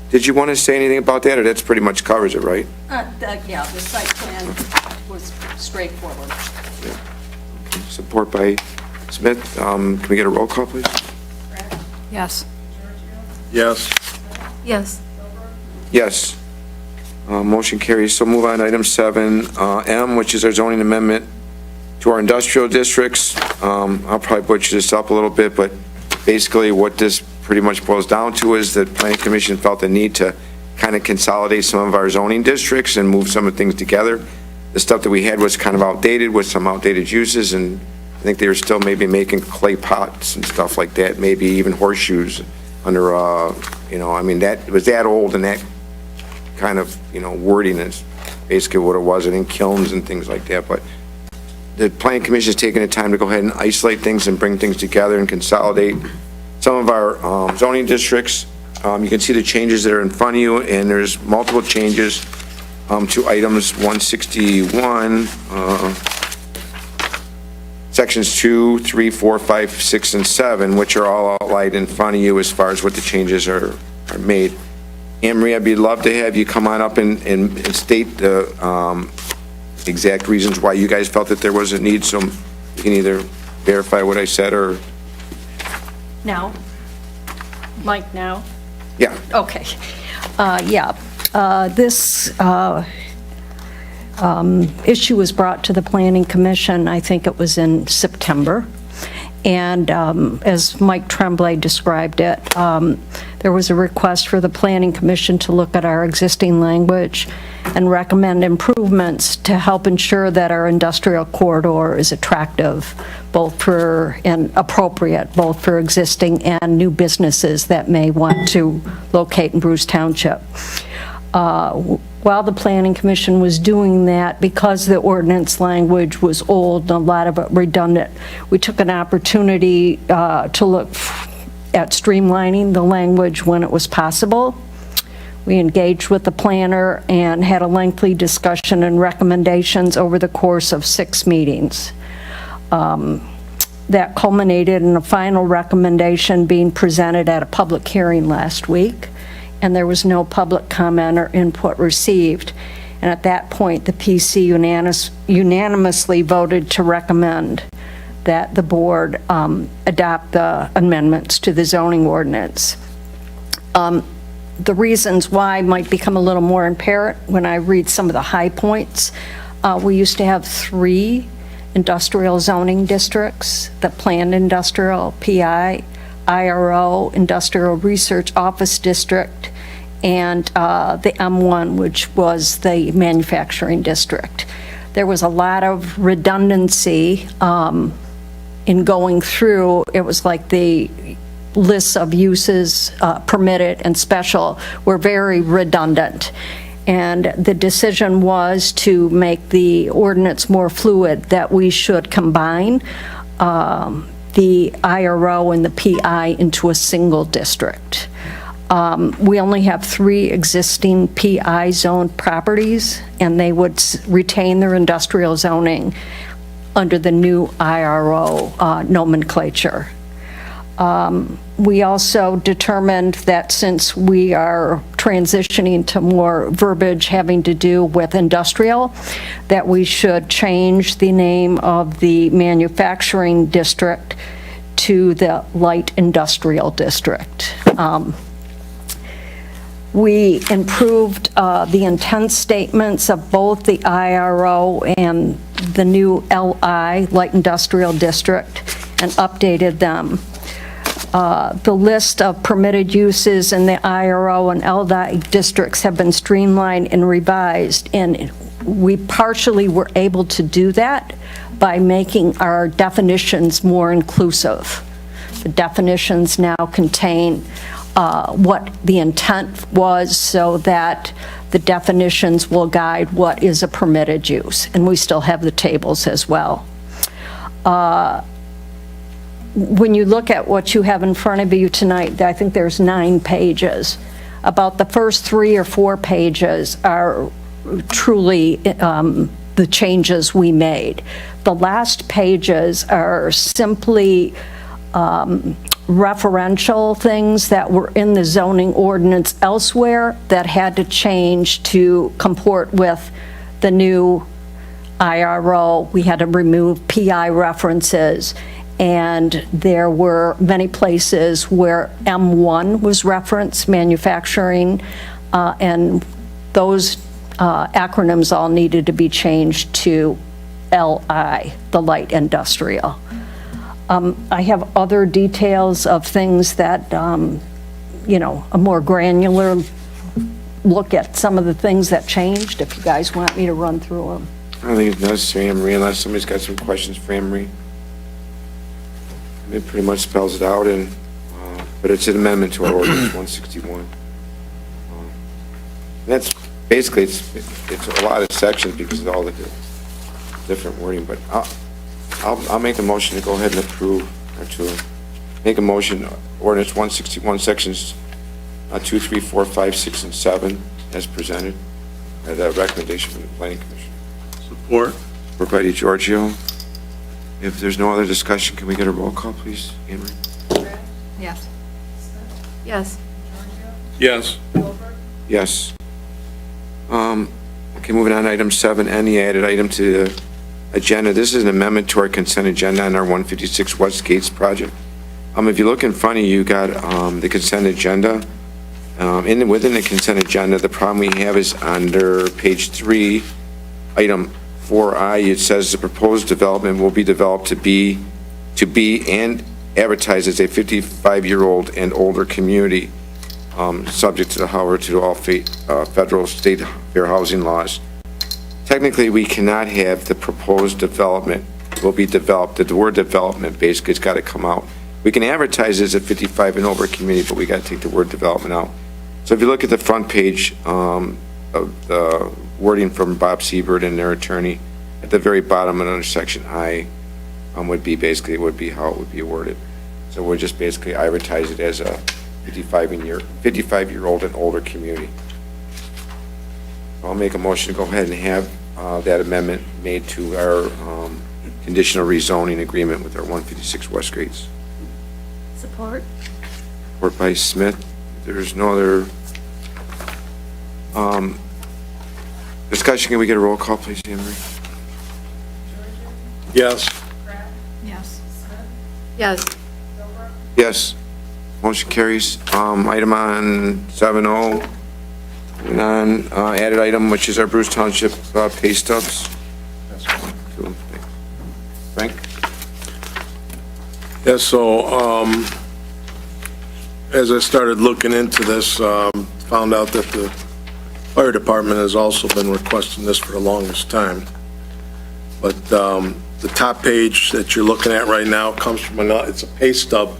Did you want to say anything about that, or that's pretty much covers it, right? Yeah, the site plan was straightforward. Support by Smith. Can we get a roll call, please? Yes. Yes. Yes. Yes. Motion carries. So move on to item 7M, which is our zoning amendment to our industrial districts. I'll probably butcher this up a little bit, but basically what this pretty much boils down to is that Planning Commission felt the need to kind of consolidate some of our zoning districts and move some of the things together. The stuff that we had was kind of outdated with some outdated uses, and I think they were still maybe making clay pots and stuff like that, maybe even horseshoes under, I mean, that, it was that old, and that kind of, wording is basically what it was, and in kilns and things like that. But the Planning Commission has taken the time to go ahead and isolate things and bring things together and consolidate some of our zoning districts. You can see the changes that are in front of you, and there's multiple changes to items 161, sections 2, 3, 4, 5, 6, and 7, which are all outlined in front of you as far as what the changes are made. Anne Marie, I'd be love to have you come on up and state the exact reasons why you guys felt that there was a need, so you can either verify what I said or... Now? Mike, now? Yeah. Okay. This issue was brought to the Planning Commission, I think it was in September. And as Mike Tremblay described it, there was a request for the Planning Commission to look at our existing language and recommend improvements to help ensure that our industrial corridor is attractive, both for, and appropriate, both for existing and new businesses that may want to locate in Bruce Township. While the Planning Commission was doing that, because the ordinance language was old and a lot of it redundant, we took an opportunity to look at streamlining the language when it was possible. We engaged with the planner and had a lengthy discussion and recommendations over the course of 6 meetings. That culminated in a final recommendation being presented at a public hearing last week, and there was no public comment or input received. And at that point, the PC unanimously voted to recommend that the board adopt the amendments to the zoning ordinance. The reasons why might become a little more apparent when I read some of the high points. We used to have 3 industrial zoning districts: the planned industrial, PI, IRO, Industrial Research Office District, and the M1, which was the manufacturing district. There was a lot of redundancy in going through. It was like the lists of uses, permitted and special, were very redundant. And the decision was to make the ordinance more fluid, that we should combine the IRO and the PI into a single district. We only have 3 existing PI zoned properties, and they would retain their industrial zoning under the new IRO nomenclature. We also determined that since we are transitioning to more verbiage having to do with industrial, that we should change the name of the manufacturing district to the light industrial district. We improved the intent statements of both the IRO and the new LI, light industrial district, and updated them. The list of permitted uses in the IRO and LDI districts have been streamlined and revised, and we partially were able to do that by making our definitions more inclusive. The definitions now contain what the intent was, so that the definitions will guide what is a permitted use, and we still have the tables as well. when you look at what you have in front of you tonight, I think there's 9 pages. About the first 3 or 4 pages are truly the changes we made. The last pages are simply referential things that were in the zoning ordinance elsewhere that had to change to comport with the new IRO. We had to remove PI references, and there were many places where M1 was referenced, manufacturing, and those acronyms all needed to be changed to LI, the light industrial. I have other details of things that, a more granular look at some of the things that changed, if you guys want me to run through them. I don't think it's necessary, Anne Marie, unless somebody's got some questions for Anne Marie. It pretty much spells it out, but it's an amendment to our ordinance 161. That's basically, it's a lot of sections because of all the different wording, but I'll make a motion to go ahead and approve, or to make a motion, ordinance 161, sections 2, 3, 4, 5, 6, and 7, as presented, at a recommendation from the Planning Commission. Support. Support by DeGiorgio. If there's no other discussion, can we get a roll call, please, Anne Marie? Yes. Yes. Yes. Yes. Okay, moving on to item 7N, the added item to the agenda. This is an amendment to our consent agenda on our 156 West Gates project. If you look in front of you, you got the consent agenda. Within the consent agenda, the problem we have is under page 3, item 4I, it says the proposed development will be developed to be and advertised as a 55-year-old and older community, subject to all federal, state fair housing laws. Technically, we cannot have the proposed development will be developed. The word development basically has got to come out. We can advertise it as a 55 and over community, but we got to take the word development out. So if you look at the front page of the wording from Bob Siebert and their attorney, at the very bottom under section I, would be how it would be worded. So we'll just basically advertise it as a 55-year-old and older community. I'll make a motion to go ahead and have that amendment made to our conditional rezoning agreement with our 156 West Gates. Support. Support by Smith. There's no other discussion. Can we get a roll call, please, Anne Marie? Yes. Yes. Yes. Yes. Motion carries. Item on 7O, added item, which is our Bruce Township pay stubs. Frank? Yeah, so, as I started looking into this, found out that the fire department has also been requesting this for the longest time. But the top page that you're looking at right now comes from it's a pay stub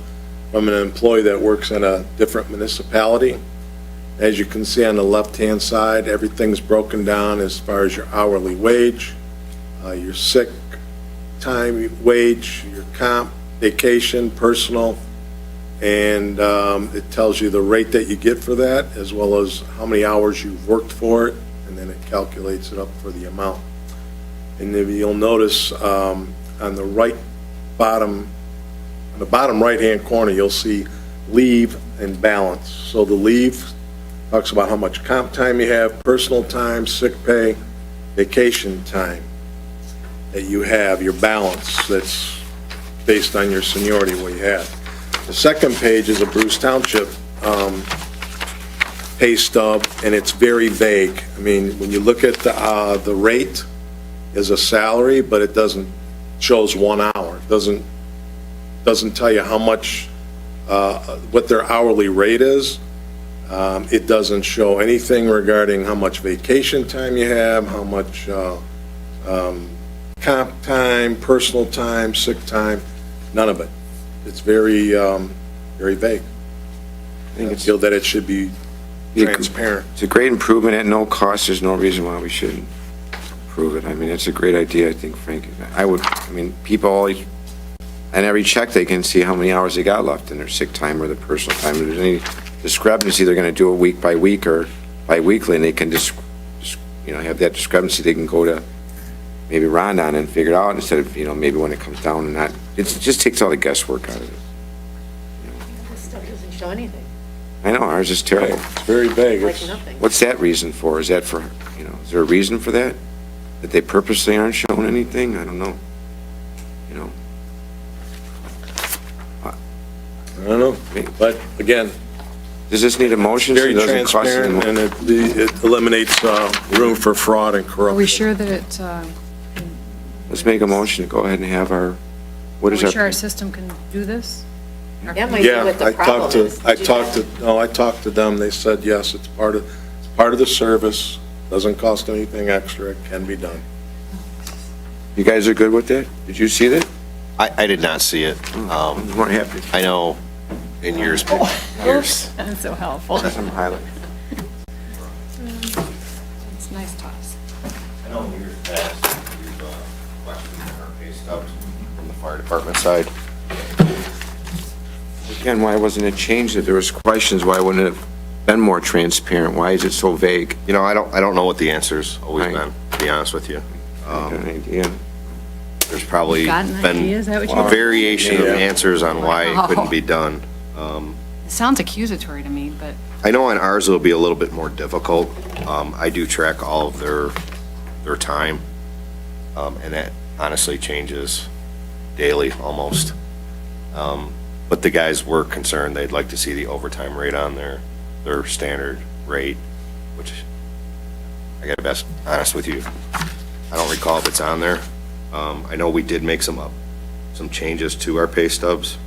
from an employee that works in a different municipality. As you can see on the left-hand side, everything's broken down as far as your hourly wage, your sick time wage, your comp, vacation, personal, and it tells you the rate that you get for that, as well as how many hours you've worked for it, and then it calculates it up for the amount. And if you'll notice, on the bottom right-hand corner, you'll see leave and balance. So the leave talks about how much comp time you have, personal time, sick pay, vacation time that you have, your balance that's based on your seniority, what you have. The second page is a Bruce Township pay stub, and it's very vague. I mean, when you look at the rate is a salary, but it shows 1 hour. It doesn't tell you how much, what their hourly rate is. It doesn't show anything regarding how much vacation time you have, how much comp time, personal time, sick time, none of it. It's very, very vague. I feel that it should be transparent. It's a great improvement at no cost. There's no reason why we shouldn't approve it. I mean, it's a great idea, I think, Frank. People always on every check, they can see how many hours they got left in their sick time or their personal time. If there's any discrepancy, they're going to do it week by week or bi-weekly, and they can just, have that discrepancy, they can go to maybe Rhonda and figure it out instead of, maybe when it comes down and not, it just takes all the guesswork out of it. This stuff doesn't show anything, I know, ours is terrible. It's very vague. like It's- nothing. What's that reason for? Is that for, is there a reason for that? That they purposely aren't showing anything? I don't know. I don't know, but again, Does this need a motion? so it very doesn't cost any transparent, more? and it eliminates room for fraud and corruption. Are we sure that it, Let's make a motion to go ahead and have our, what are is we sure our, our system can do this? That might be Yeah, what the I problem talked is. to, I talked to them, they said, yes, it's part of the service, doesn't cost anything extra, it can be done. you guys are good with that? Did you see that? I did not see it. You weren't happy? I know in years, Oops, that's so helpful. That's some highlight. It's nice to us. I know in years past, we've questioned our pay stubs from the fire department side. Again, why wasn't it changed? If there was questions, why wouldn't it have been more transparent? Why is it so vague? I don't know what the answer's always Right. been, to be honest with you. I got an idea. There's probably Got an been idea? Is that what you a want? variation of Yeah. answers on why it Wow. couldn't be done. It sounds accusatory to me, but I know on ours it'll be a little bit more difficult. I do track all of their time, and that honestly changes daily almost. But the guys were concerned, they'd like to see the overtime rate on their standard rate, which I gotta be honest with you, I don't recall if it's on there. I know we did make some changes to our pay stubs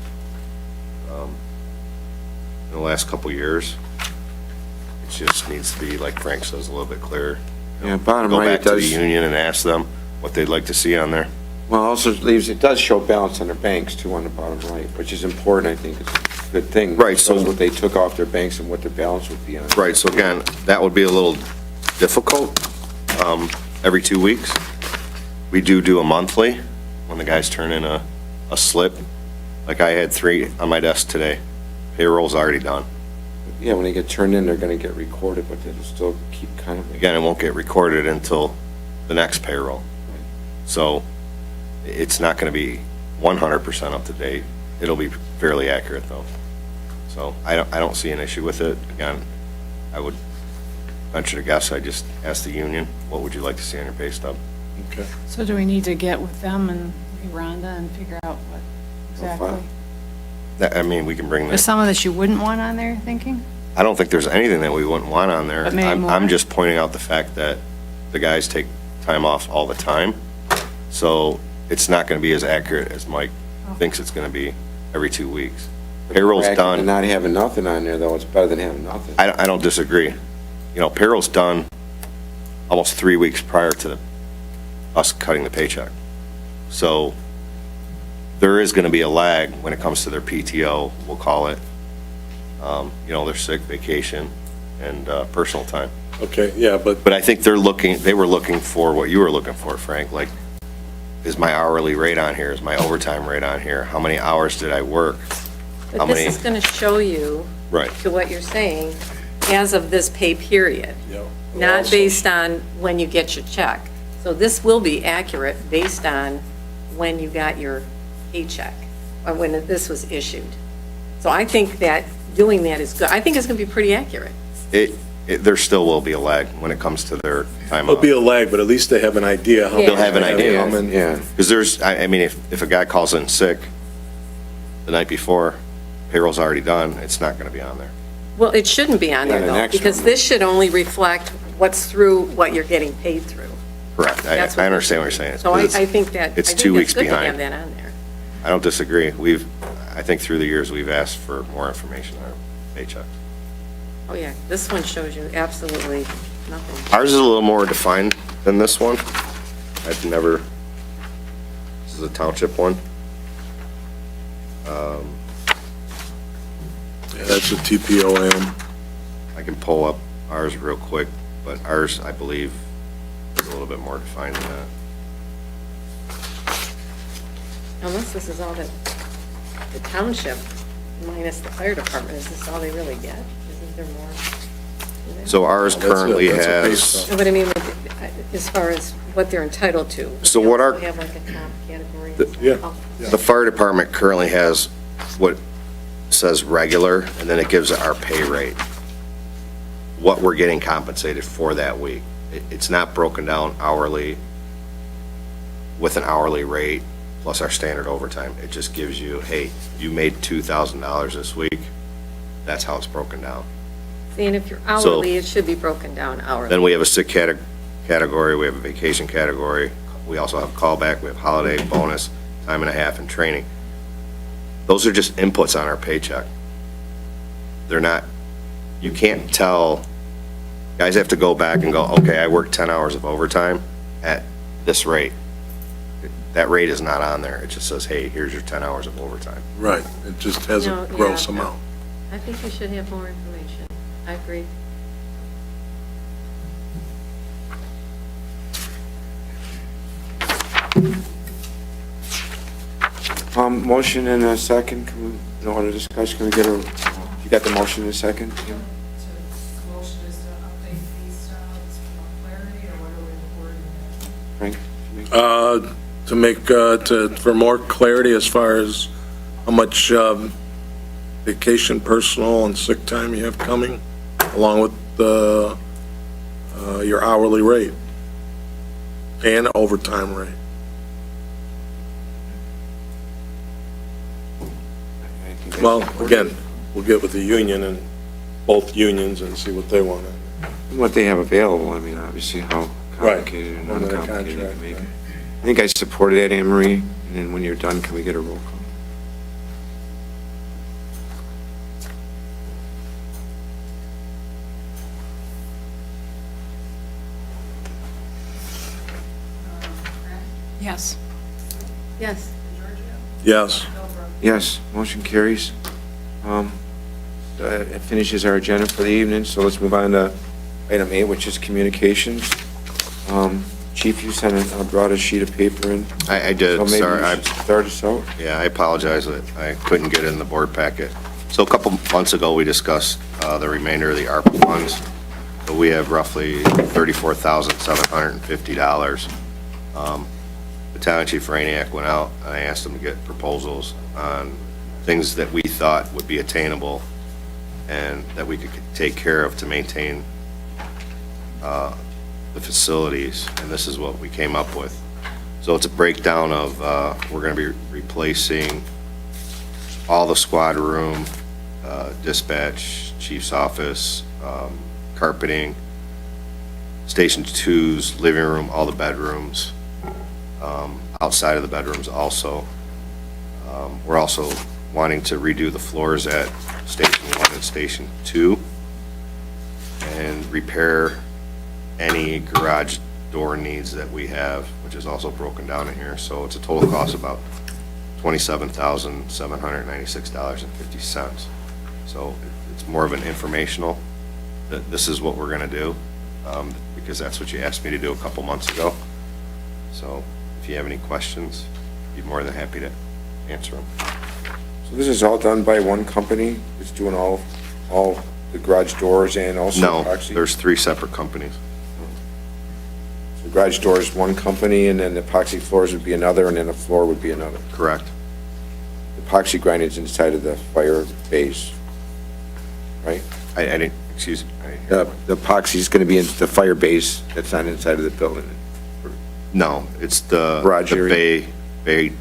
in the last couple years. It just needs to be, like Frank says, a little bit clearer. Yeah, bottom Go right, back it to the does, union and ask them what they'd like to see on there. well, also leaves, it does show balance on their banks too on the bottom right, which is important, I think. It's a good thing. Right, It so- shows what they took off their banks and what their balance would be on. Right, so again, that would be a little difficult, every 2 weeks. We do a monthly, when the guys turn in a slip. Like I had 3 on my desk today. Payroll's already done. Yeah, when they get turned in, they're gonna get recorded, but it'll still keep kind of. Again, it won't get recorded until the next payroll. So it's not gonna be 100% up to date. It'll be fairly accurate though. So I don't see an issue with it. Again, I would venture to guess, I just ask the union, what would you like to see on your pay stub? Okay. so do we need to get with them and Rhonda and figure out what exactly? I mean, we can bring There's this, some of this you wouldn't want on there, thinking? I don't think there's anything that we wouldn't want on there. But maybe I'm more? just pointing out the fact that the guys take time off all the time. So it's not gonna be as accurate as Mike thinks it's gonna be every 2 weeks. Payroll's And done. not having nothing on there, though, it's better than having nothing. I don't disagree. Payroll's done almost 3 weeks prior to us cutting the paycheck. So there is gonna be a lag when it comes to their PTO, we'll call it. Their sick, vacation, and personal time. Okay, yeah, but But I think they were looking for what you were looking for, Frank, like, is my hourly rate on here? Is my overtime rate on here? How many hours did I work? How But this many? is going to show you, Right. to what you're saying, as of this pay period, not based on when you get your check. So this will be accurate based on when you got your paycheck, or when this was issued. So I think that doing that is good. I think it's going to be pretty accurate. There still will be a lag when it comes to their time there'll off. be a lag, but at least they have an idea how. They'll have an idea. coming. Yeah. Because I mean, if a guy calls in sick the night before, payroll's already done, it's not going to be on there. Well, it shouldn't be on there, Yeah, the though, next because one. this should only reflect what's through what you're getting paid through. Correct. I That's what understand what you're saying. So I think that, It's I 2 think weeks it's good to behind. have that on there. I don't disagree. I think through the years, we've asked for more information on paychecks. Oh, yeah, this one shows you absolutely nothing. Ours is a little more defined than this one. This is a township one. Yeah, that's a TPOM. I can pull up ours real quick, but ours, I believe, is a little bit more defined than that. Unless this is all that the township minus the fire department, is this all they really get? Isn't there more? to that? So ours That's it, currently that's a base has, stuff. No, but I mean, as far as what they're entitled to. So what our- They have like a comp category. Yeah. Oh. the fire department currently has what says regular, and then it gives our pay rate, what we're getting compensated for that week. It's not broken down hourly with an hourly rate plus our standard overtime. It just gives you, hey, you made $2,000 this week. That's how it's broken down. See, and if you're hourly, it should be broken down hourly. Then we have a sick category, we have a vacation category, we also have callback, we have holiday, bonus, time and a half, and training. Those are just inputs on our paycheck. They're not, you can't tell, guys have to go back and go, okay, I worked 10 hours of overtime at this rate. That rate is not on there. It just says, hey, here's your 10 hours of overtime. Right, it just has No, a gross yeah. amount. I think you should have more information. I agree. Motion and a second, can we, no other discussion, can we get a, you got the motion in a second? Kim? Motion is to update these styles for more clarity, or what are we wording Frank? you make- To make, for more clarity as far as how much vacation, personal, and sick time you have coming, along with your hourly rate and overtime rate. I think that's Well, important. again, we'll get with the union and both unions and see what they want. What they have available, I mean, obviously how Right. complicated and Under the uncomplicated you contract, can make right. it. I think I supported that, Anne Marie, and then when you're done, can we get a roll call? Yes. Yes. Yes. Yes, motion carries. It finishes our agenda for the evening, so let's move on to item 8, which is communications. Chief, you brought a sheet of paper in. I did, So maybe sorry. you should start us out. Yeah, I apologize that I couldn't get it in the board packet. So a couple months ago, we discussed the remainder of the ARPA funds. So we have roughly $34,750. Battalion Chief Rainiac went out, and I asked him to get proposals on things that we thought would be attainable and that we could take care of to maintain the facilities, and this is what we came up with. So it's a breakdown of, we're gonna be replacing all the squad room, dispatch, chief's office, carpeting, Station 2's living room, all the bedrooms, outside of the bedrooms also. We're also wanting to redo the floors at Station 1 and Station 2 and repair any garage door needs that we have, which is also broken down in here. So it's a total cost of about $27,796.50. So it's more of an informational, that this is what we're gonna do, because that's what you asked me to do a couple months ago. So if you have any questions, I'd be more than happy to answer them. So this is all done by one company? It's doing all the garage doors and also No, epoxy? there's 3 separate companies. The garage doors, one company, and then the epoxy floors would be another, and then the floor would be another. Correct. The epoxy grinding's inside of the fire base, right? I didn't, excuse me. I didn't hear. The epoxy's gonna be in the fire base, that's not inside of the building. No, it's the Garage area. bay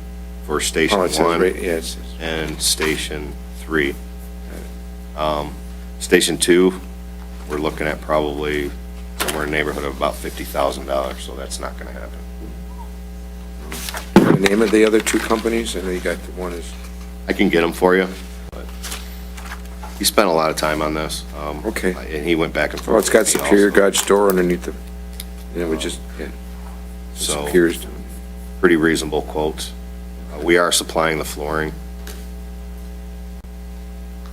for Station Oh, it says 1 right, yeah, it says. and Station 3. Station 2, we're looking at probably somewhere in the neighborhood of about $50,000, so that's not gonna happen. The name of the other 2 companies, I know you got the one is, I can get them for you, but he spent a lot of time on this. Okay. And he went back and forth. well, it's got with me Superior also. garage door underneath the, and it would just, yeah. So- Superior's doing. Pretty reasonable quotes. We are supplying the flooring.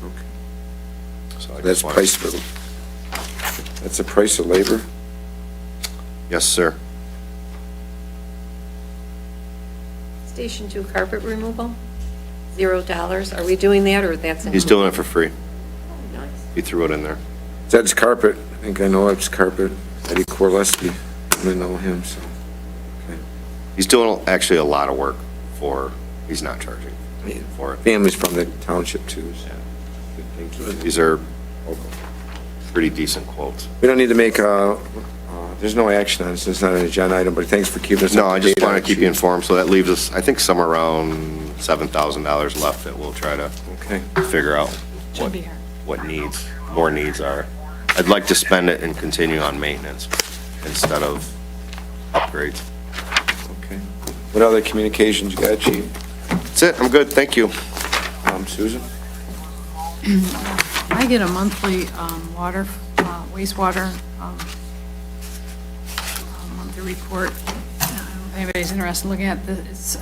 Okay. So I That's just wanted- price for, that's the price of labor? Yes, sir. Station 2 carpet removal, $0. Are we doing that, or that's? He's doing it for free. Nice. He threw it in there. Ed's Carpet, I think I know Ed's Carpet, Eddie Corleski, I know him, so. He's doing actually a lot of work he's not charging for it. Family's from the township too, so. Good, thank you. These are pretty decent quotes. We don't need to make there's no action on this, it's not an agenda item, but thanks for keeping us up to date. No, I just want on to keep it. you informed, so that leaves us, I think, somewhere around $7,000 left that we'll try to Okay. figure out Should be here. what more needs are. I'd like to spend it and continue on maintenance instead of upgrades. Okay. What other communications you got, Chief? That's it, I'm good, thank you. Susan? I get a monthly wastewater monthly report. I don't know if anybody's interested in looking at this.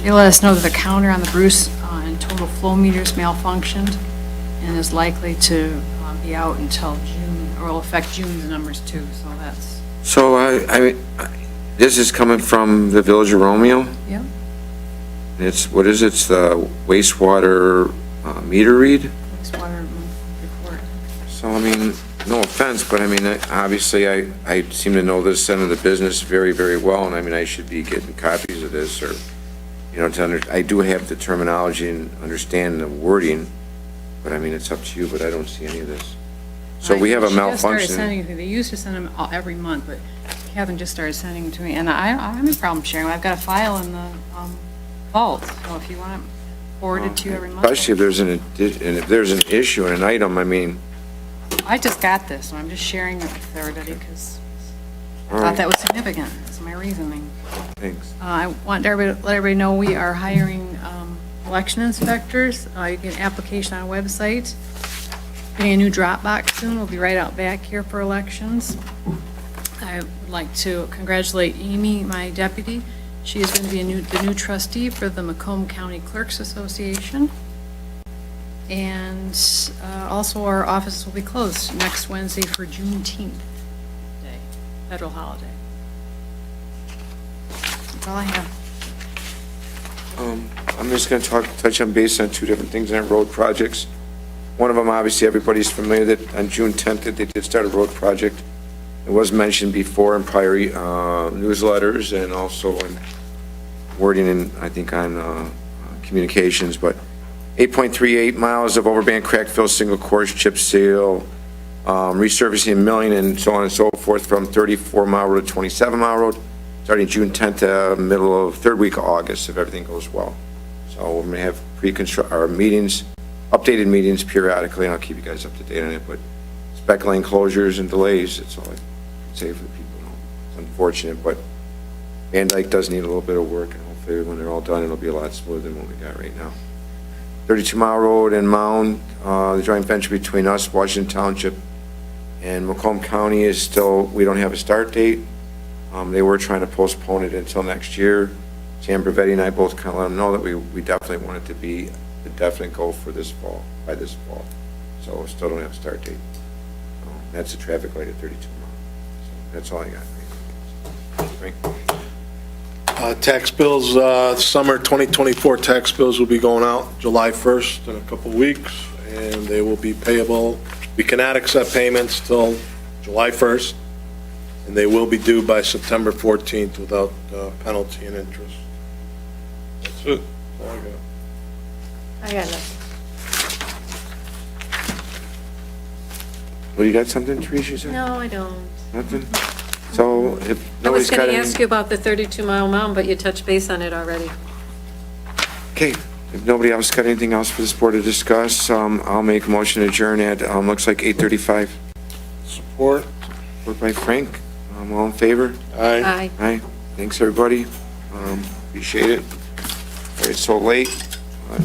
They let us know that the counter on the Bruce and total flow meters malfunctioned and is likely to be out until June, or will affect June's numbers too, so that's, So this is coming from the Village of Romeo? yep. What is it? It's the wastewater meter read? Wastewater report. So, I mean, no offense, but I mean, obviously, I seem to know this end of the business very, very well, and I mean, I should be getting copies of this, or, I do have the terminology and understand the wording, but I mean, it's up to you, but I don't see any of this. So we have a She just started malfunction. sending, they used to send them every month, but Kevin just started sending them to me, and I don't have any problem sharing. I've got a file in the vault, so if you want to forward it to you every month. Especially if there's an issue and an item, I mean, I just got this, so I'm just sharing it with everybody because I all thought right, that was significant. That's my reasoning. thanks. I want to let everybody know we are hiring election inspectors. You get an application on a website. Getting a new drop box soon. We'll be right out back here for elections. I would like to congratulate Amy, my deputy. She is going to be the new trustee for the Macomb County Clerks Association. And also our offices will be closed next Wednesday for Juneteenth day, federal holiday. That's all I have. I'm just going to touch on base on two different things on road projects. One of them, obviously, everybody's familiar that on June 10th that they did start a road project. It was mentioned before in prior newsletters and also in wording and I think on communications, but 8.38 miles of overband crack fill single course chip seal, resurfacing and milling and so on and so forth from 34 Mile Road to 27 Mile Road, starting June 10th, middle of third week of August, if everything goes well. So we're going to have our meetings, updated meetings periodically, and I'll keep you guys up to date on it, but spec lane closures and delays, that's all I can say for the people. It's unfortunate, but Van Dyke does need a little bit of work, and hopefully when they're all done, it'll be a lot smoother than what we got right now. 32 Mile Road and Mound, the joint venture between us, Washington Township, and Macomb County is still, we don't have a start date. They were trying to postpone it until next year. Sam Bravetti and I both kind of let them know that we definitely want it to be a definite goal for this fall, by this fall. So we still don't have a start date. That's a traffic light at 32 Mile. So that's all I got. Frank? Tax bills, summer 2024 tax bills will be going out July 1st in a couple weeks, and they will be payable. We cannot accept payments till July 1st, and they will be due by September 14th without penalty and interest. That's it. That's all I got. I got nothing. Well, you got something, Teresa, you said? No, I don't. Nothing? So if I was nobody's got going to any... ask you about the 32-mile mound, but you touched base on it already. Okay, if nobody else got anything else for this board to discuss, I'll make a motion to adjourn at, looks like 8:35. Support? Support by Frank. All in favor? Aye. Aye. Aye. Thanks, everybody. Appreciate it. Sorry it's so late. but